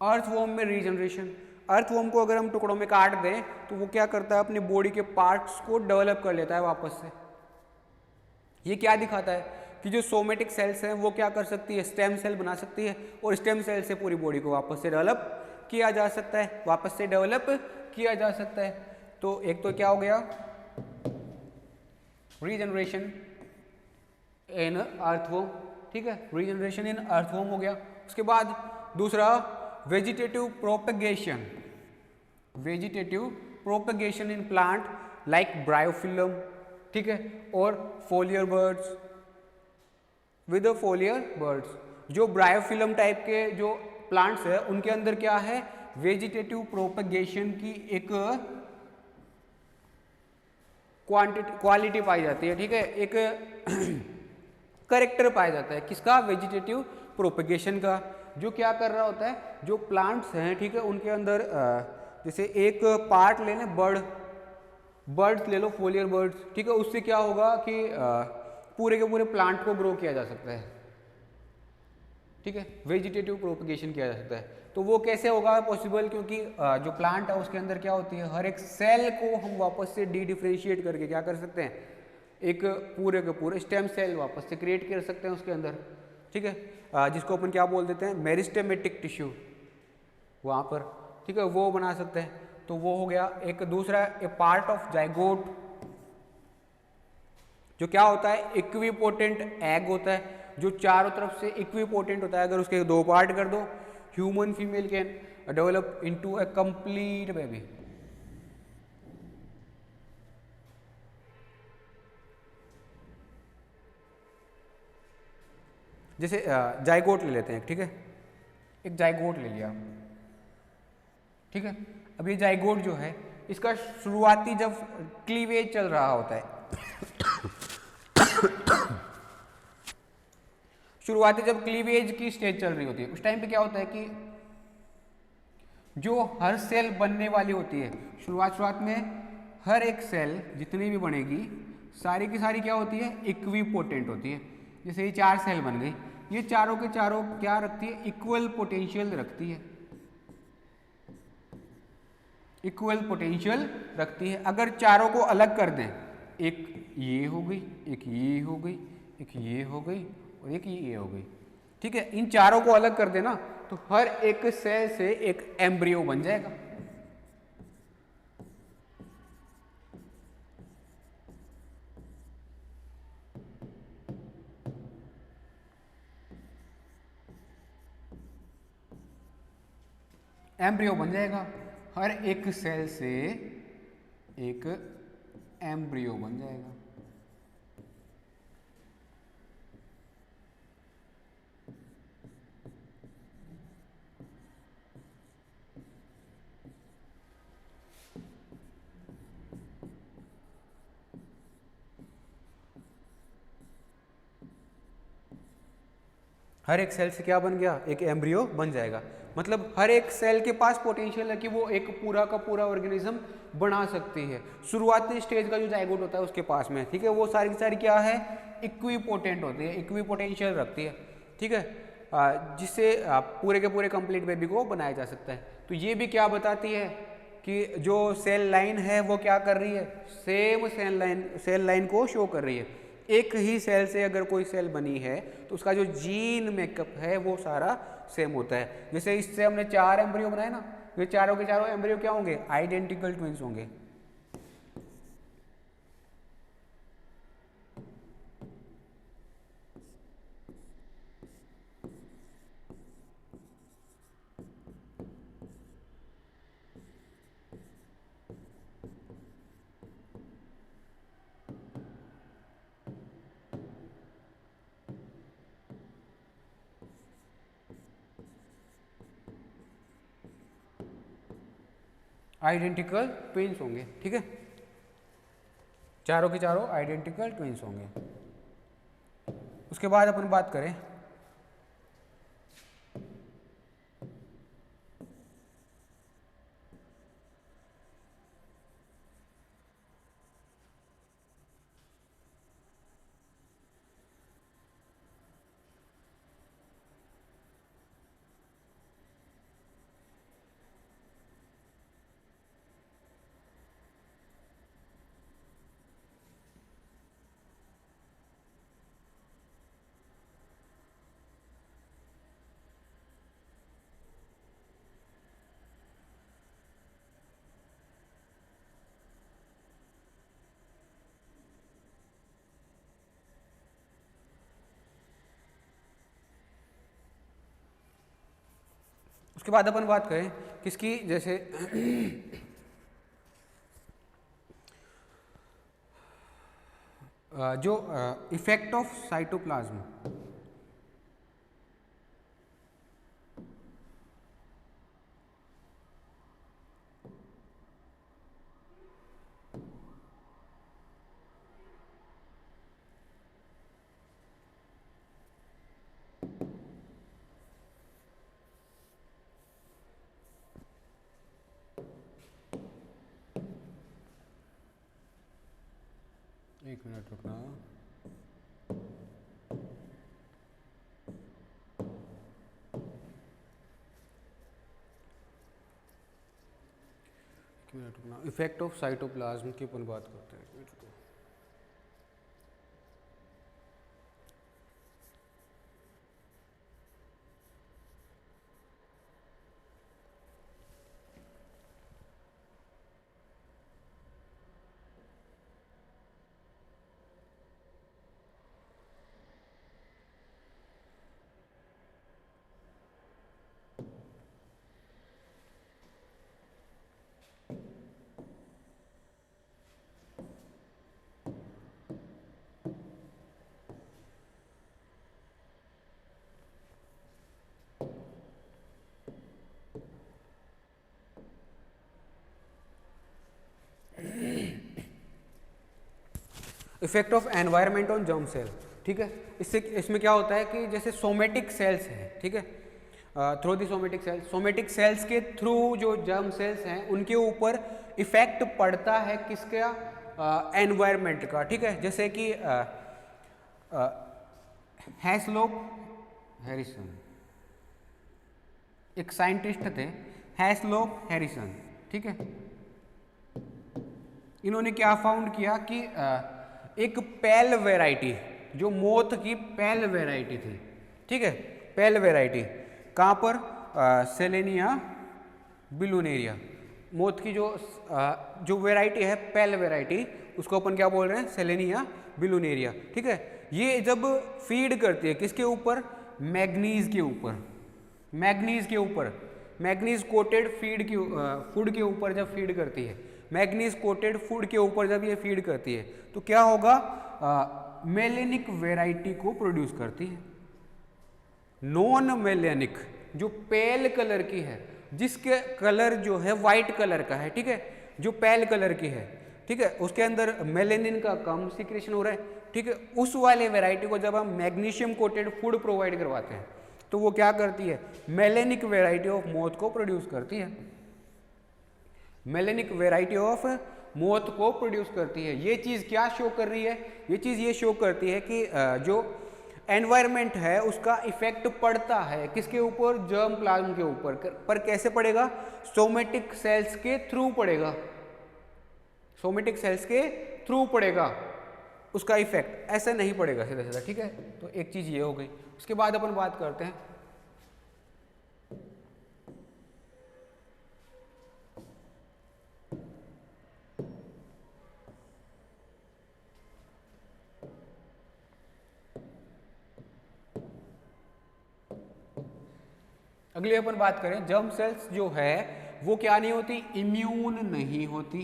अर्थवॉर्म में रीजनरेशन, अर्थवॉर्म को अगर हम टुकड़ों में काट दें तो वो क्या करता है, अपनी बॉडी के पार्ट्स को डेवलप कर लेता है वापस से। ये क्या दिखाता है कि जो सोमेटिक सेल्स हैं वो क्या कर सकती है, स्टेम सेल बना सकती है, और स्टेम सेल से पूरी बॉडी को वापस से डेवलप किया जा सकता है, वापस से डेवलप किया जा सकता है। तो एक तो क्या हो गया, रीजनरेशन इन अर्थवॉर्म। ठीक है, रीजनरेशन इन अर्थवॉर्म हो गया। उसके बाद दूसरा vegetative propagation, vegetative propagation in plant like bryophyllum. ठीक है, और फोलियर बर्ड्स, विद फोलियर बर्ड्स, जो ब्रायोफिलम टाइप के जो प्लांट्स है उनके अंदर क्या है, वेजिटेटिव प्रोपेगेशन की एक क्वालिटी पाई जाती है। ठीक है, एक करेक्टर पाया जाता है, किसका, वेजिटेटिव प्रोपेगेशन का, जो क्या कर रहा होता है, जो प्लांट्स हैं, ठीक है, उनके अंदर जैसे एक पार्ट ले लें, बर्ड्स ले लो, फोलियर बर्ड्स, ठीक है, उससे क्या होगा कि पूरे के पूरे प्लांट को ग्रो किया जा सकता है, ठीक है, वेजिटेटिव प्रोपगेशन किया जा सकता है। तो वो कैसे होगा पॉसिबल, क्योंकि जो प्लांट है उसके अंदर क्या होती है, हर एक सेल को हम वापस से डी डिफ्रेंशिएट करके क्या कर सकते हैं, एक पूरे के पूरे स्टेम सेल वापस से क्रिएट कर सकते हैं उसके अंदर, ठीक है, जिसको अपन क्या बोल देते हैं, मेरिस्टेमेटिक टिश्यू वहाँ पर, ठीक है, वो बना सकते हैं। तो वो हो गया एक। दूसरा ए पार्ट ऑफ जाइगोट, जो क्या होता है, इक्विपोटेंट एग होता है, जो चारों तरफ से इक्विपोटेंट होता है। अगर उसके दो पार्ट कर दो, human female can develop into A complete baby. जैसे जाइगोट ले लेते हैं, ठीक है, एक जाइगोट ले लिया, ठीक है। अब ये जाइगोट जो है, इसका शुरुआती जब क्लीवेज चल रहा होता है शुरुआती जब क्लीवेज की स्टेज चल रही होती है, उस टाइम पे क्या होता है कि जो हर सेल बनने वाली होती है, शुरुआत में हर एक सेल जितनी भी बनेगी सारी की सारी क्या होती है, इक्विपोटेंट होती है। जैसे ये 4 सेल बन गई, ये चारों के चारों क्या रखती है, इक्वल पोटेंशियल रखती है, इक्वल पोटेंशियल रखती है। अगर चारों को अलग कर दें, एक ये हो गई, एक ये हो गई, एक ये हो गई और एक ये हो गई, ठीक है, इन चारों को अलग कर देना तो हर एक सेल से एक एम्ब्रियो बन जाएगा। एम्ब्रियो बन जाएगा, हर एक सेल से एक एम्ब्रियो बन जाएगा। हर एक सेल से क्या बन गया, एक एम्ब्रियो बन जाएगा। मतलब हर एक सेल के पास पोटेंशियल है कि वो एक पूरा का पूरा ऑर्गेनिज्म बना सकती है। शुरुआती स्टेज का जो जाइगोट होता है उसके पास में, ठीक है, वो सारी की सारी क्या है, इक्विपोटेंट होती है, इक्विपोटेंशियल रखती है, ठीक है, जिससे पूरे के पूरे कंप्लीट बेबी को बनाया जा सकता है। तो ये भी क्या बताती है कि जो सेल लाइन है वो क्या कर रही है, सेम सेल लाइन को शो कर रही है। एक ही सेल से अगर कोई सेल बनी है तो उसका जो जीन मेकअप है वो सारा सेम होता है। जैसे इससे हमने 4 एम्ब्रियो बनाए ना, ये चारों के चारों एम्ब्रियो क्या होंगे, आइडेंटिकल ट्विंस होंगे। आइडेंटिकल ट्विंस होंगे, ठीक है, चारों के चारों आइडेंटिकल ट्विंस होंगे। उसके बाद अपन बात करें उसके बाद अपन बात करें किसकी, जैसे जो इफेक्ट ऑफ साइटोप्लाज्म, एक मिनट रुकना। एक मिनट रुकना, इफेक्ट ऑफ साइटोप्लाज्म की अपन बात करते हैं। एक मिनट रुको। Effect of environment on germ cell, ठीक है। इससे इसमें क्या होता है कि जैसे सोमेटिक सेल्स हैं, ठीक है, थ्रू दी सोमेटिक सेल्स के थ्रू जो जर्म सेल्स हैं उनके ऊपर इफेक्ट पड़ता है किसका, एनवायरनमेंट का, ठीक है। जैसे कि हैसलोप हैरिसन, एक साइंटिस्ट थे हैसलोप हैरिसन, ठीक है। इन्होंने क्या फाउंड किया कि एक पेल वैरायटी, जो मोथ की पेल वैरायटी थी, ठीक है, पेल वैरायटी कहाँ पर, सेलेनिया बिलूनेरिया, मोथ की जो वैरायटी है पेल वैरायटी, उसको अपन क्या बोल रहे हैं, सेलेनिया बिलूनेरिया, ठीक है। ये जब फीड करती है किसके ऊपर, मैग्नीज के ऊपर, मैग्नीज कोटेड फूड के ऊपर जब फीड करती है, मैग्नीज कोटेड फूड के ऊपर जब ये फीड करती है तो क्या होगा, मेलेनिक वैरायटी को प्रोड्यूस करती है। नॉन मेलेनिक जो पेल कलर की है, जिसके कलर जो है वाइट कलर का है, ठीक है, जो पेल कलर की है, ठीक है, उसके अंदर मेलेनिन का कम सिक्रेशन हो रहा है, ठीक है, उस वाले वैरायटी को जब हम मैग्नीशियम कोटेड फूड प्रोवाइड करवाते हैं तो वो क्या करती है, मेलेनिक वैरायटी ऑफ मोथ को प्रोड्यूस करती है, मेलेनिक वैरायटी ऑफ मोथ को प्रोड्यूस करती है। ये चीज़ क्या शो कर रही है, ये चीज़ ये शो करती है कि जो एनवायरनमेंट है उसका इफेक्ट पड़ता है किसके ऊपर, जर्म प्लाज्म के ऊपर, पर कैसे पड़ेगा, सोमेटिक सेल्स के थ्रू पड़ेगा, सोमेटिक सेल्स के थ्रू पड़ेगा उसका इफेक्ट, ऐसा नहीं पड़ेगा सीधा सीधा, ठीक है। तो एक चीज़ ये हो गई। उसके बाद अपन बात करते हैं अगली अपन बात करें, जर्म सेल्स जो है वो क्या नहीं होती, इम्यून नहीं होती,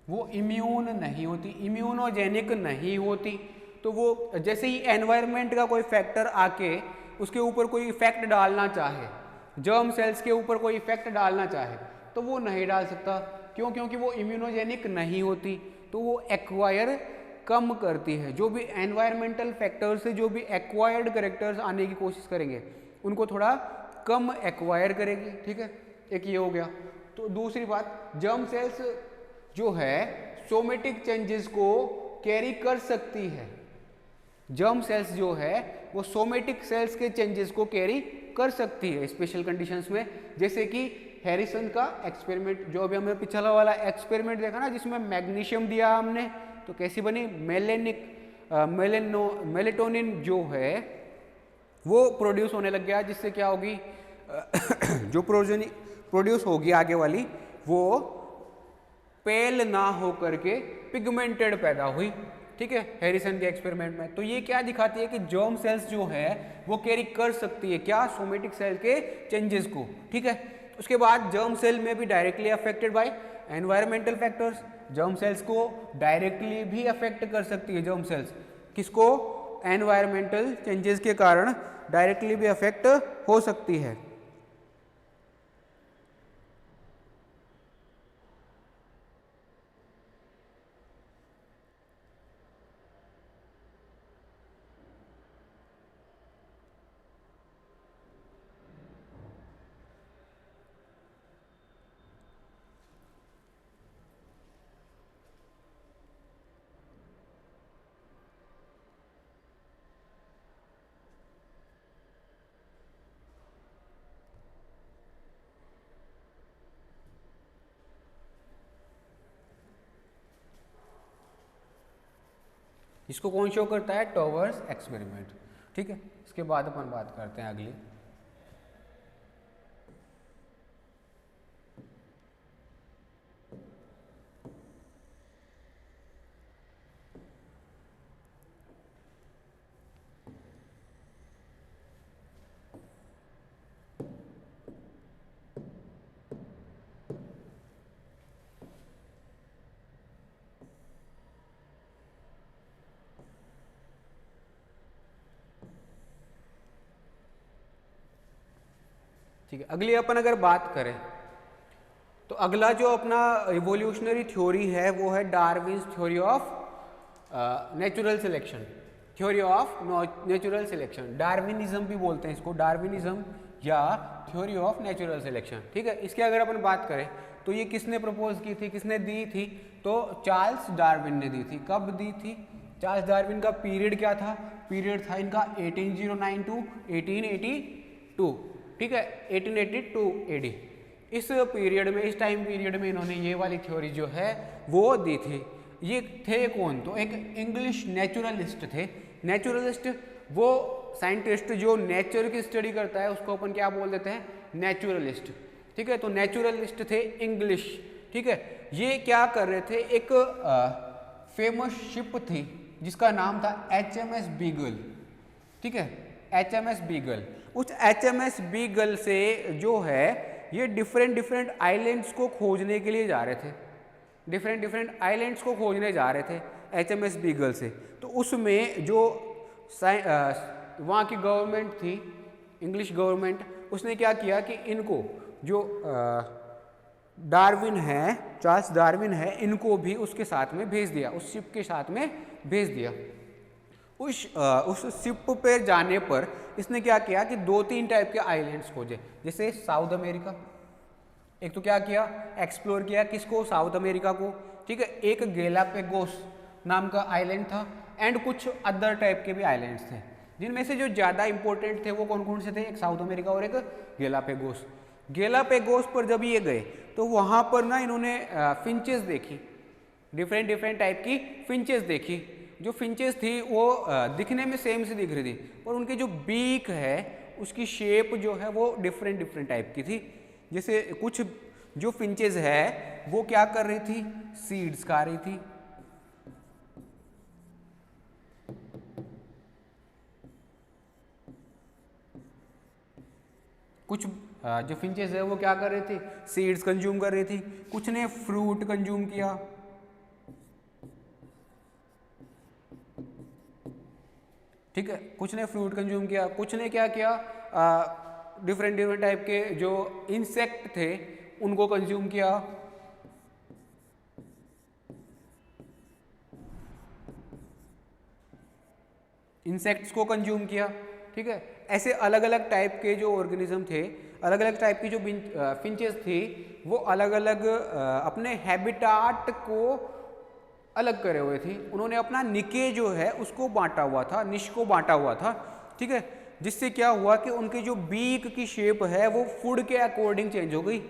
वो इम्यून नहीं होती, इम्यूनोजेनिक नहीं होती। तो वो जैसे ही एनवायरनमेंट का कोई फैक्टर आके उसके ऊपर कोई इफेक्ट डालना चाहे, जर्म सेल्स के ऊपर कोई इफेक्ट डालना चाहे तो वो नहीं डाल सकता। क्यों, क्योंकि वो इम्यूनोजेनिक नहीं होती, तो वो एक्वायर कम करती है। जो भी एनवायरमेंटल फैक्टर से जो भी एक्वायर्ड करेक्टर्स आने की कोशिश करेंगे उनको थोड़ा कम एक्वायर करेगी, ठीक है, एक ये हो गया। तो दूसरी बात, जर्म सेल्स जो है सोमेटिक चेंजेस को कैरी कर सकती है, जर्म सेल्स जो है वो सोमेटिक सेल्स के चेंजेस को कैरी कर सकती है स्पेशल कंडीशंस में, जैसे कि हैरिसन का एक्सपेरिमेंट, जो अभी हमने पिछला वाला एक्सपेरिमेंट देखा ना जिसमें मैग्नीशियम दिया हमने, तो कैसी बनी, मेलेटोनिन जो है वो प्रोड्यूस होने लग गया, जिससे क्या होगी जो प्रोड्यूस होगी आगे वाली वो पेल ना हो करके पिगमेंटेड पैदा हुई, ठीक है, हैरिसन के एक्सपेरिमेंट में। तो ये क्या दिखाती है कि जर्म सेल्स जो है वो कैरी कर सकती है क्या, सोमेटिक सेल के चेंजेस को, ठीक है। उसके बाद जर्म सेल में भी directly affected by environmental factors, germ cells को डायरेक्टली भी अफेक्ट कर सकती है, जर्म सेल्स किसको, एनवायरमेंटल चेंजेस के कारण डायरेक्टली भी अफेक्ट हो सकती है। इसको कौन शो करता है? Towers experiment. ठीक है, इसके बाद अपन बात करते हैं अगली। ठीक है, अगली अपन अगर बात करें तो अगला जो अपना इवोल्यूशनरी थ्योरी है वो है Darwin's theory of natural selection. Theory of natural selection, Darwinism भी बोलते हैं इसको, डार्विनिज्म या थ्योरी ऑफ नेचुरल सिलेक्शन। ठीक है, इसके अगर अपन बात करें तो ये किसने प्रपोज की थी, किसने दी थी? तो चार्ल्स डार्विन ने दी थी। कब दी थी? चार्ल्स डार्विन का पीरियड क्या था? पीरियड था इनका 1809 टू 1882। ठीक है, 1882 एडी। इस पीरियड में, इस टाइम पीरियड में इन्होंने ये वाली थ्योरी जो है वो दी थी। ये थे कौन? तो एक इंग्लिश नेचुरलिस्ट थे। नेचुरलिस्ट वो साइंटिस्ट जो नेचर की स्टडी करता है उसको अपन क्या बोल देते हैं? नेचुरलिस्ट। ठीक है, तो नेचुरलिस्ट थे इंग्लिश। ठीक है, ये क्या कर रहे थे? एक फेमस शिप थी जिसका नाम था HMS बीगल। ठीक है, HMS बीगल। उस HMS बीगल से जो है ये डिफरेंट आइलैंड्स को खोजने के लिए जा रहे थे। डिफरेंट आइलैंड्स को खोजने जा रहे थे HMS बीगल से। तो उसमें जो वहाँ की गवर्नमेंट थी, इंग्लिश गवर्नमेंट, उसने क्या किया कि इनको जो डार्विन है, चार्ल्स डार्विन है, इनको भी उसके साथ में भेज दिया, उस शिप के साथ में भेज दिया। उस शिप पे जाने पर इसने क्या किया कि 2-3 टाइप के आइलैंड्स खोजे। जैसे साउथ अमेरिका, एक तो क्या किया? एक्सप्लोर किया किसको? साउथ अमेरिका को। ठीक है, एक गेलापेगोस नाम का आइलैंड था एंड कुछ अदर टाइप के भी आइलैंड्स थे, जिनमें से जो ज़्यादा इंपॉर्टेंट थे वो कौन कौन से थे? एक साउथ अमेरिका और एक गेलापेगोस। गेलापेगोस पर जब ये गए तो वहाँ पर ना इन्होंने फिंचेस देखी, डिफरेंट टाइप की फिंचेस देखी। जो फिंचेस थी वो दिखने में सेम सी दिख रही थी, पर उनके जो बीक है उसकी शेप जो है वो डिफरेंट टाइप की थी। जैसे कुछ जो फिंचेस है वो क्या कर रही थी? सीड्स खा रही थी। कुछ जो फिंचेस है वो क्या कर रही थी? सीड्स कंज्यूम कर रही थी। कुछ ने फ्रूट कंज्यूम किया। ठीक है, कुछ ने फ्रूट कंज्यूम किया। कुछ ने क्या किया? डिफरेंट टाइप के जो इंसेक्ट थे उनको कंज्यूम किया। इंसेक्ट्स को कंज्यूम किया। ठीक है, ऐसे अलग अलग टाइप के जो ऑर्गेनिज्म थे, अलग अलग टाइप की जो फिंचेस थी, वो अलग अलग अपने हैबिटाट को अलग करे हुए थी। उन्होंने अपना निके जो है उसको बांटा हुआ था, निश को बांटा हुआ था। ठीक है, जिससे क्या हुआ कि उनकी जो बीक की शेप है वो फूड के अकॉर्डिंग चेंज हो गई।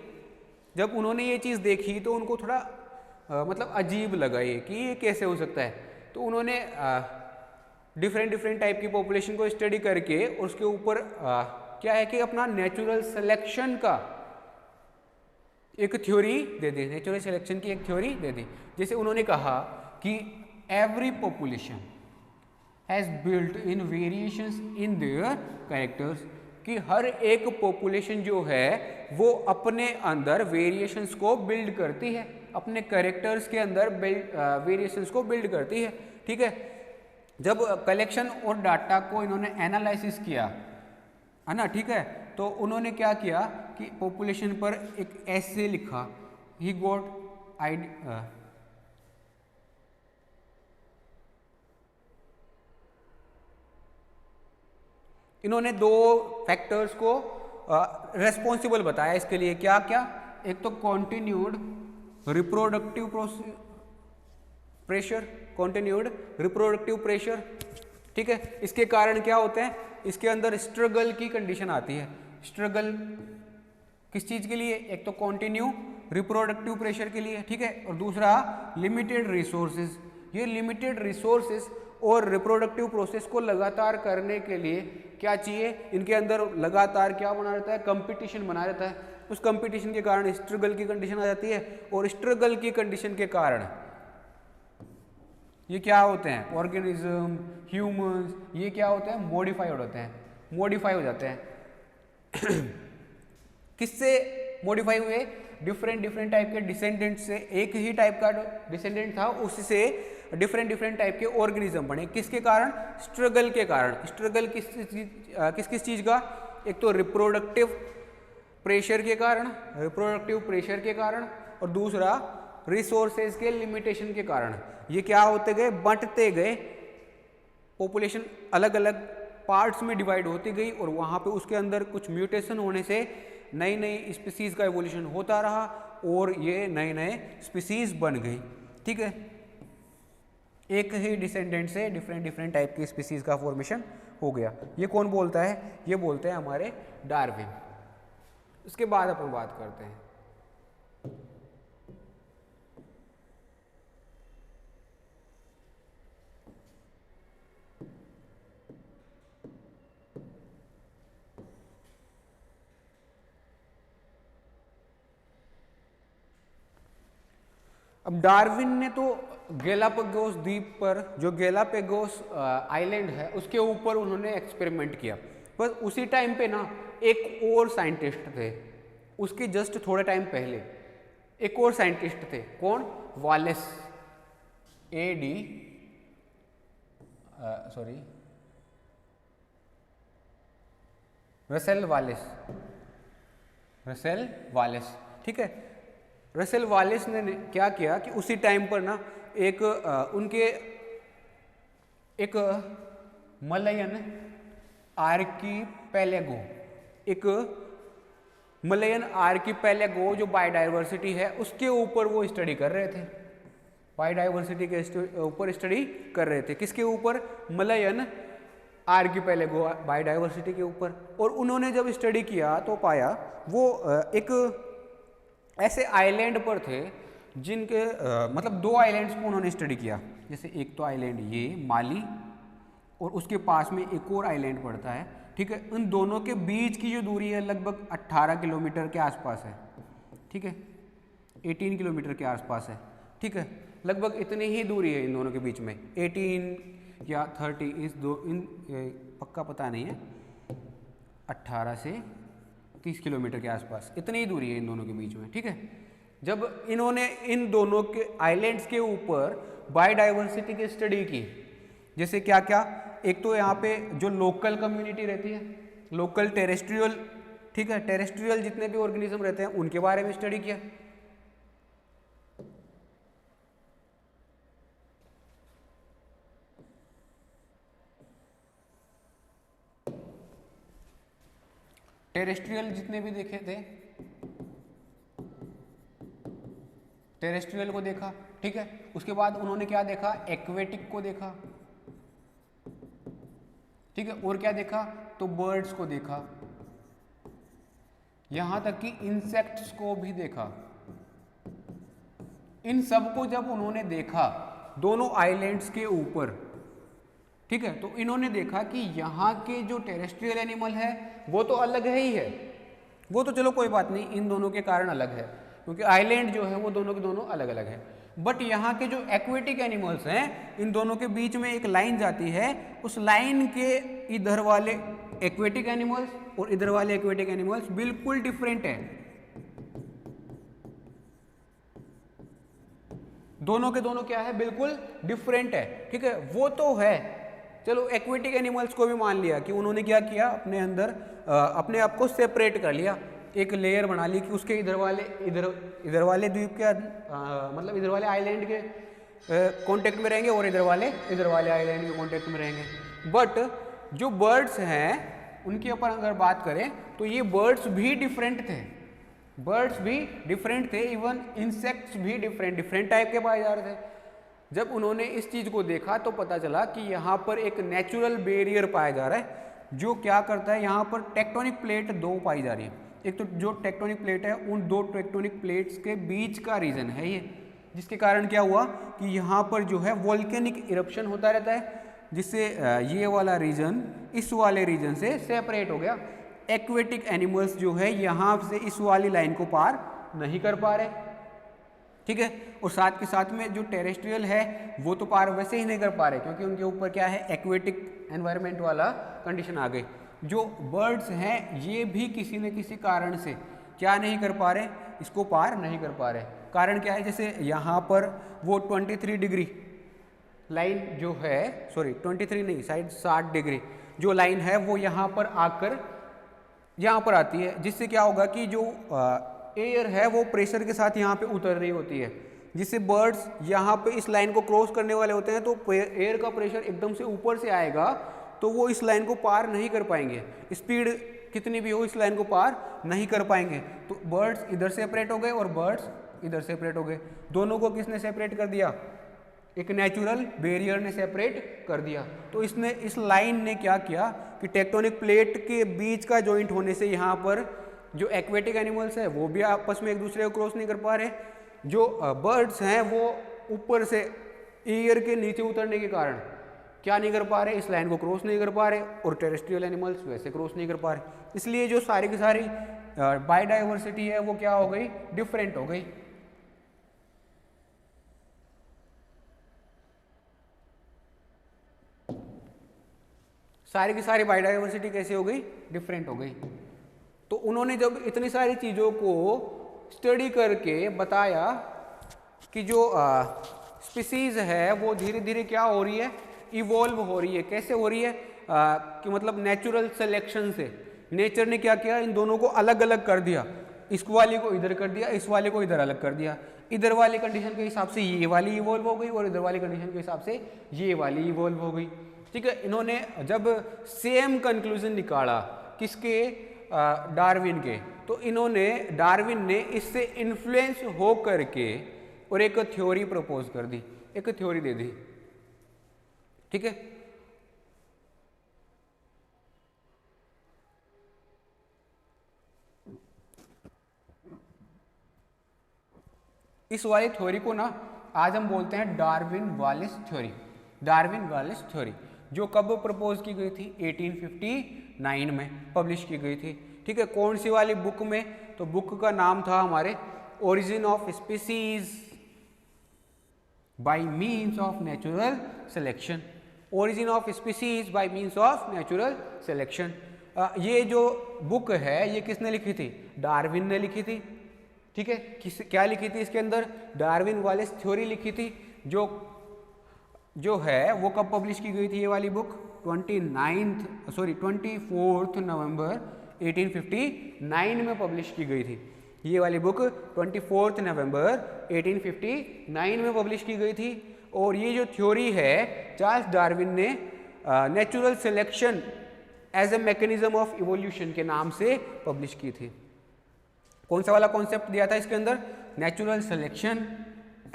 जब उन्होंने ये चीज़ देखी तो उनको थोड़ा मतलब अजीब लगा ये कि ये कैसे हो सकता है। तो उन्होंने डिफरेंट टाइप की पॉपुलेशन को स्टडी करके उसके ऊपर क्या है कि अपना नेचुरल सिलेक्शन का एक थ्योरी दे दी, नेचुरल सिलेक्शन की एक थ्योरी दे दी। जैसे उन्होंने कहा कि every population has built in variations in their characters, कि हर एक पॉपुलेशन जो है वो अपने अंदर वेरिएशंस को बिल्ड करती है, अपने कैरेक्टर्स के अंदर वेरिएशंस को बिल्ड करती है। ठीक है, जब कलेक्शन और डाटा को इन्होंने एनालिसिस किया है ना, ठीक है, तो उन्होंने क्या किया कि पॉपुलेशन पर एक ऐसे लिखा, ही गॉट इन्होंने 2 फैक्टर्स को रेस्पॉन्सिबल बताया इसके लिए। क्या क्या? एक तो continued reproductive pressure, continued reproductive pressure. ठीक है, इसके कारण क्या होते हैं? इसके अंदर स्ट्रगल की कंडीशन आती है। स्ट्रगल किस चीज़ के लिए? एक तो कॉन्टिन्यू रिप्रोडक्टिव प्रेशर के लिए। ठीक है, और दूसरा लिमिटेड रिसोर्सेज। ये लिमिटेड रिसोर्सेज और रिप्रोडक्टिव प्रोसेस को लगातार करने के लिए क्या चाहिए, इनके अंदर लगातार क्या बना रहता है, कंपटीशन बना रहता है। उस कंपटीशन के कारण स्ट्रगल की कंडीशन आ जाती है, और स्ट्रगल की कंडीशन के कारण ये क्या होते हैं, ऑर्गेनिज्म, ह्यूमंस, ये क्या होते हैं, मॉडिफाइड होते हैं, मॉडिफाई हो जाते हैं। किससे मॉडिफाई हुए, डिफरेंट टाइप के डिसेंडेंट से। एक ही टाइप का डिसेंडेंट था, उससे डिफरेंट टाइप के ऑर्गेनिज्म बने। किसके कारण, स्ट्रगल के कारण। स्ट्रगल किस चीज का, एक तो रिप्रोडक्टिव प्रेशर के कारण, और दूसरा रिसोर्सेज के लिमिटेशन के कारण। ये क्या होते गए, बंटते गए, पॉपुलेशन अलग अलग पार्ट्स में डिवाइड होती गई, और वहाँ पे उसके अंदर कुछ म्यूटेशन होने से नई नई स्पीसीज का एवोल्यूशन होता रहा, और ये नए नए स्पीसीज बन गई। ठीक है, एक ही डिसेंडेंट से डिफरेंट टाइप की स्पीसीज का फॉर्मेशन हो गया। ये कौन बोलता है, ये बोलते हैं हमारे डार्विन। इसके बाद अपन बात करते हैं अब डार्विन ने तो गैलापागोस द्वीप पर, जो गैलापागोस आइलैंड है, उसके ऊपर उन्होंने एक्सपेरिमेंट किया। पर उसी टाइम पे ना एक और साइंटिस्ट थे, उसके जस्ट थोड़े टाइम पहले एक और साइंटिस्ट थे। कौन, वालेस, रसेल वालेस। ठीक है, रसेल वालेस ने क्या किया कि उसी टाइम पर ना एक मलयन आर्कीपेलेगो जो बायोडाइवर्सिटी है उसके ऊपर वो स्टडी कर रहे थे। बायोडाइवर्सिटी के ऊपर स्टडी कर रहे थे। किसके ऊपर, मलयन आर्कीपेलेगो बायोडाइवर्सिटी के ऊपर। और उन्होंने जब स्टडी किया तो पाया वो एक ऐसे आइलैंड पर थे जिनके मतलब दो आइलैंड्स को उन्होंने स्टडी किया। जैसे एक तो आइलैंड ये माली, और उसके पास में एक और आइलैंड पड़ता है। ठीक है, उन दोनों के बीच की जो दूरी है लगभग 18 किलोमीटर के आसपास है। ठीक है, 18 किलोमीटर के आसपास है। ठीक है, लगभग इतनी ही दूरी है इन दोनों के बीच में, 18 या 30, पक्का पता नहीं है, 18 से 30 किलोमीटर के आसपास इतनी ही दूरी है इन दोनों के बीच में। ठीक है, जब इन्होंने इन दोनों के आइलैंड्स के ऊपर बायोडाइवर्सिटी की स्टडी की, जैसे क्या क्या, एक तो यहाँ पे जो लोकल कम्युनिटी रहती है, लोकल टेरेस्ट्रियल, ठीक है, टेरेस्ट्रियल जितने भी ऑर्गेनिज्म रहते हैं उनके बारे में स्टडी किया। टेरेस्ट्रियल जितने भी देखे थे, टेरेस्ट्रियल को देखा। ठीक है, उसके बाद उन्होंने क्या देखा, एक्वेटिक को देखा। ठीक है, और क्या देखा, तो बर्ड्स को देखा, यहां तक कि इंसेक्ट्स को भी देखा। इन सबको जब उन्होंने देखा दोनों आइलैंड्स के ऊपर, ठीक है, तो इन्होंने देखा कि यहाँ के जो टेरेस्ट्रियल एनिमल है वो तो अलग है ही है, वो तो चलो कोई बात नहीं, इन दोनों के कारण अलग है क्योंकि आइलैंड जो है वो दोनों के दोनों अलग अलग है। बट यहाँ के जो एक्वेटिक एनिमल्स हैं, इन दोनों के बीच में एक लाइन जाती है, उस लाइन के इधर वाले एक्वेटिक एनिमल्स और इधर वाले एक्वेटिक एनिमल्स बिल्कुल डिफरेंट है, दोनों के दोनों क्या है, बिल्कुल डिफरेंट है। ठीक है, वो तो है, चलो एक्वेटिक एनिमल्स को भी मान लिया कि उन्होंने क्या किया, अपने अंदर अपने आप को सेपरेट कर लिया, एक लेयर बना ली कि उसके इधर वाले द्वीप के मतलब इधर वाले आइलैंड के कांटेक्ट में रहेंगे और इधर वाले आइलैंड के कांटेक्ट में रहेंगे। बट जो बर्ड्स हैं उनकी अपन अगर बात करें तो ये बर्ड्स भी डिफरेंट थे, इवन इंसेक्ट्स भी डिफरेंट टाइप के पाए जा रहे थे। जब उन्होंने इस चीज़ को देखा तो पता चला कि यहाँ पर एक नेचुरल बैरियर पाया जा रहा है जो क्या करता है, यहाँ पर टेक्टोनिक प्लेट दो पाई जा रही है। एक तो जो टेक्टोनिक प्लेट है उन दो टेक्टोनिक प्लेट्स के बीच का रीजन है ये, जिसके कारण क्या हुआ कि यहाँ पर जो है वोल्केनिक इरप्शन होता रहता है, जिससे ये वाला रीजन इस वाले रीजन से सेपरेट हो गया। एक्वेटिक एनिमल्स जो है यहाँ से इस वाली लाइन को पार नहीं कर पा रहे, ठीक है। और साथ के साथ में जो टेरेस्ट्रियल है वो तो पार वैसे ही नहीं कर पा रहे क्योंकि उनके ऊपर क्या है, एक्वेटिक एनवायरनमेंट वाला कंडीशन आ गई। जो बर्ड्स हैं ये भी किसी न किसी कारण से क्या नहीं कर पा रहे, इसको पार नहीं कर पा रहे। कारण क्या है, जैसे यहाँ पर वो 23 डिग्री लाइन जो है, सॉरी 23 नहीं, शायद 60 डिग्री जो लाइन है वो यहाँ पर आकर यहाँ पर आती है, जिससे क्या होगा कि जो एयर है वो प्रेशर के साथ यहाँ पे उतर रही होती है, जिससे बर्ड्स यहाँ पे इस लाइन को क्रॉस करने वाले होते हैं तो एयर का प्रेशर एकदम से ऊपर से आएगा तो वो इस लाइन को पार नहीं कर पाएंगे, स्पीड कितनी भी हो इस लाइन को पार नहीं कर पाएंगे। तो बर्ड्स इधर सेपरेट हो गए और बर्ड्स इधर सेपरेट हो गए। दोनों को किसने सेपरेट कर दिया, एक नेचुरल बैरियर ने सेपरेट कर दिया। तो इसने इस लाइन ने क्या किया कि टेक्टोनिक प्लेट के बीच का जॉइंट होने से यहाँ पर जो एक्वेटिक एनिमल्स है वो भी आपस में एक दूसरे को क्रॉस नहीं कर पा रहे, जो बर्ड्स हैं वो ऊपर से एयर के नीचे उतरने के कारण क्या नहीं कर पा रहे, इस लाइन को क्रॉस नहीं कर पा रहे, और टेरेस्ट्रियल एनिमल्स वैसे क्रॉस नहीं कर पा रहे। इसलिए जो सारी की सारी बायोडाइवर्सिटी है वो क्या हो गई, डिफरेंट हो गई। सारी की सारी बायोडाइवर्सिटी कैसे हो गई, डिफरेंट हो गई। तो उन्होंने जब इतनी सारी चीज़ों को स्टडी करके बताया कि जो स्पीसीज है वो धीरे धीरे क्या हो रही है, इवॉल्व हो रही है। कैसे हो रही है कि मतलब नेचुरल सिलेक्शन से नेचर ने क्या किया, इन दोनों को अलग अलग कर दिया, इस वाले को इधर कर दिया, इस वाले को इधर अलग कर दिया। इधर वाली कंडीशन के हिसाब से ये वाली इवॉल्व हो गई और इधर वाली कंडीशन के हिसाब से ये वाली इवॉल्व हो गई, ठीक है। इन्होंने जब सेम कंक्लूजन निकाला किसके, डार्विन के, तो इन्होंने डार्विन ने इससे इन्फ्लुएंस हो करके और एक थ्योरी प्रपोज कर दी, एक थ्योरी दे दी, ठीक है। इस वाली थ्योरी को ना आज हम बोलते हैं Darwin Wallis theory. Darwin Wallis theory जो कब प्रपोज की गई थी, 1859 में पब्लिश की गई थी, ठीक है। कौन सी वाली बुक में, तो बुक का नाम था हमारे origin of species bye means of natural selection. Origin of species bye means of natural selection. ये जो बुक है ये किसने लिखी थी, डार्विन ने लिखी थी, ठीक है। क्या लिखी थी इसके अंदर, डार्विन वालिस थ्योरी लिखी थी, जो है वो कब पब्लिश की गई थी ये वाली बुक, 24 नवंबर 1859 में पब्लिश की गई थी। ये वाली बुक 24 नवंबर 1859 में पब्लिश की गई थी। और ये जो थ्योरी है चार्ल्स डार्विन ने natural selection as a mechanism of evolution के नाम से पब्लिश की थी। कौन सा वाला कॉन्सेप्ट दिया था इसके अंदर, natural selection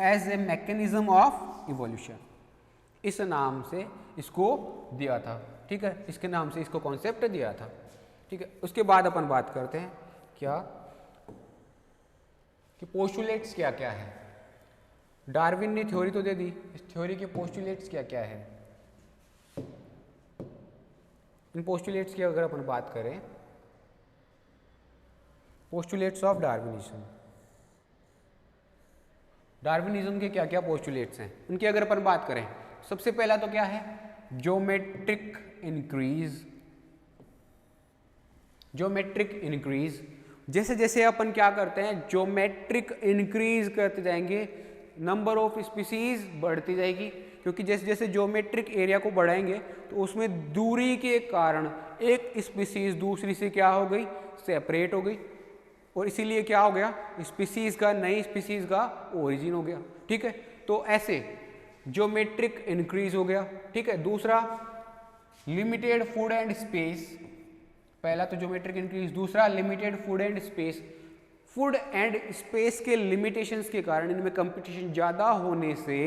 as a mechanism of evolution, इस नाम से इसको दिया था, ठीक है। इसके नाम से इसको कॉन्सेप्ट दिया था, ठीक है। उसके बाद अपन बात करते हैं क्या कि पोस्टुलेट्स क्या क्या है। डार्विन ने थ्योरी तो दे दी, इस थ्योरी के पोस्टुलेट्स क्या क्या है। इन पोस्टुलेट्स की अगर अपन बात करें, पोस्टुलेट्स ऑफ डार्विनिज्म, डार्विनिज्म के क्या क्या पोस्टुलेट्स हैं उनकी अगर अपन बात करें, सबसे पहला तो क्या है, ज्योमेट्रिक इंक्रीज। ज्योमेट्रिक इंक्रीज, जैसे जैसे अपन क्या करते हैं, ज्योमेट्रिक इंक्रीज करते जाएंगे, नंबर ऑफ स्पीसीज बढ़ती जाएगी, क्योंकि जैसे जैसे ज्योमेट्रिक एरिया को बढ़ाएंगे तो उसमें दूरी के कारण एक स्पीसीज दूसरी से क्या हो गई, सेपरेट हो गई, और इसीलिए क्या हो गया, स्पीसीज का, नई स्पीसीज का ओरिजिन हो गया, ठीक है। तो ऐसे ज्योमेट्रिक इंक्रीज हो गया, ठीक है। दूसरा लिमिटेड फूड एंड स्पेस, पहला तो ज्योमेट्रिक इंक्रीज, दूसरा limited food and space. Food and space के लिमिटेशंस के कारण इनमें कंपटीशन ज़्यादा होने से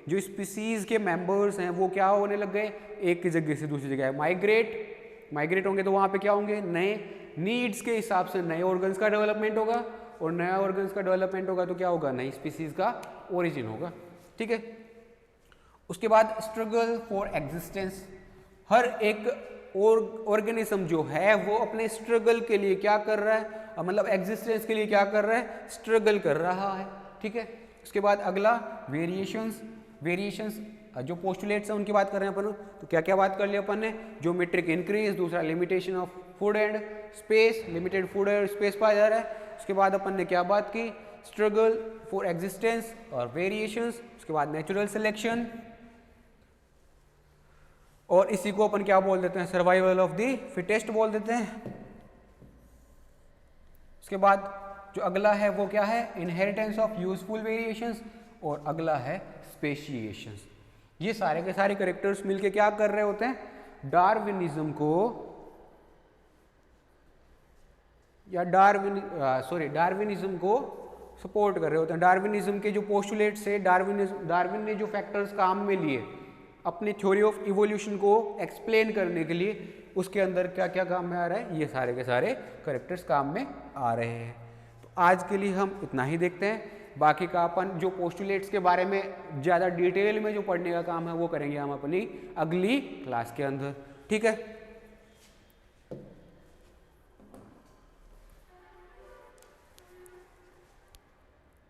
जो स्पीसीज के मेंबर्स हैं वो क्या होने लग गए, एक जगह से दूसरी जगह माइग्रेट होंगे, तो वहाँ पे क्या होंगे, नए नीड्स के हिसाब से नए ऑर्गन्स का डेवलपमेंट होगा, और नया ऑर्गन्स का डेवलपमेंट होगा तो क्या होगा, नई स्पीसीज का ओरिजिन होगा, ठीक है। उसके बाद स्ट्रगल फॉर एग्जिस्टेंस, हर एक ऑर्गेनिज्म जो है वो अपने स्ट्रगल के लिए क्या कर रहा है, मतलब एग्जिस्टेंस के लिए क्या कर रहा है, स्ट्रगल कर रहा है, ठीक है। उसके बाद अगला वेरिएशंस, वेरिएशंस जो पोस्टुलेट्स हैं उनकी बात कर रहे हैं अपन, तो क्या क्या बात कर लिया अपन ने, ज्योमेट्रिक इंक्रीज, दूसरा limitation of food and space, limited food और स्पेस पाया जा रहा है। उसके बाद अपन ने क्या बात की, स्ट्रगल फॉर एग्जिस्टेंस और वेरिएशंस। उसके बाद नेचुरल सिलेक्शन, और इसी को अपन क्या बोल देते हैं, सर्वाइवल ऑफ द फिटेस्ट बोल देते हैं। उसके बाद जो अगला है वो क्या है, इनहेरिटेंस ऑफ यूजफुल वेरिएशंस, और अगला है स्पेशिएशंस। ये सारे के सारे कैरेक्टर्स मिलके क्या कर रहे होते हैं, डार्विनिज्म को या डार्विनिज्म को सपोर्ट कर रहे होते हैं। डार्विनिज्म के जो पोस्टुलेट्स है, डार्विन ने जो फैक्टर्स काम में लिए अपनी थ्योरी ऑफ इवोल्यूशन को एक्सप्लेन करने के लिए, उसके अंदर क्या क्या काम में आ रहा है, ये सारे के सारे कैरेक्टर्स काम में आ रहे हैं। तो आज के लिए हम इतना ही देखते हैं, बाकी का अपन जो पोस्टुलेट्स के बारे में ज़्यादा डिटेल में जो पढ़ने का काम है वो करेंगे हम अपनी अगली क्लास के अंदर, ठीक है।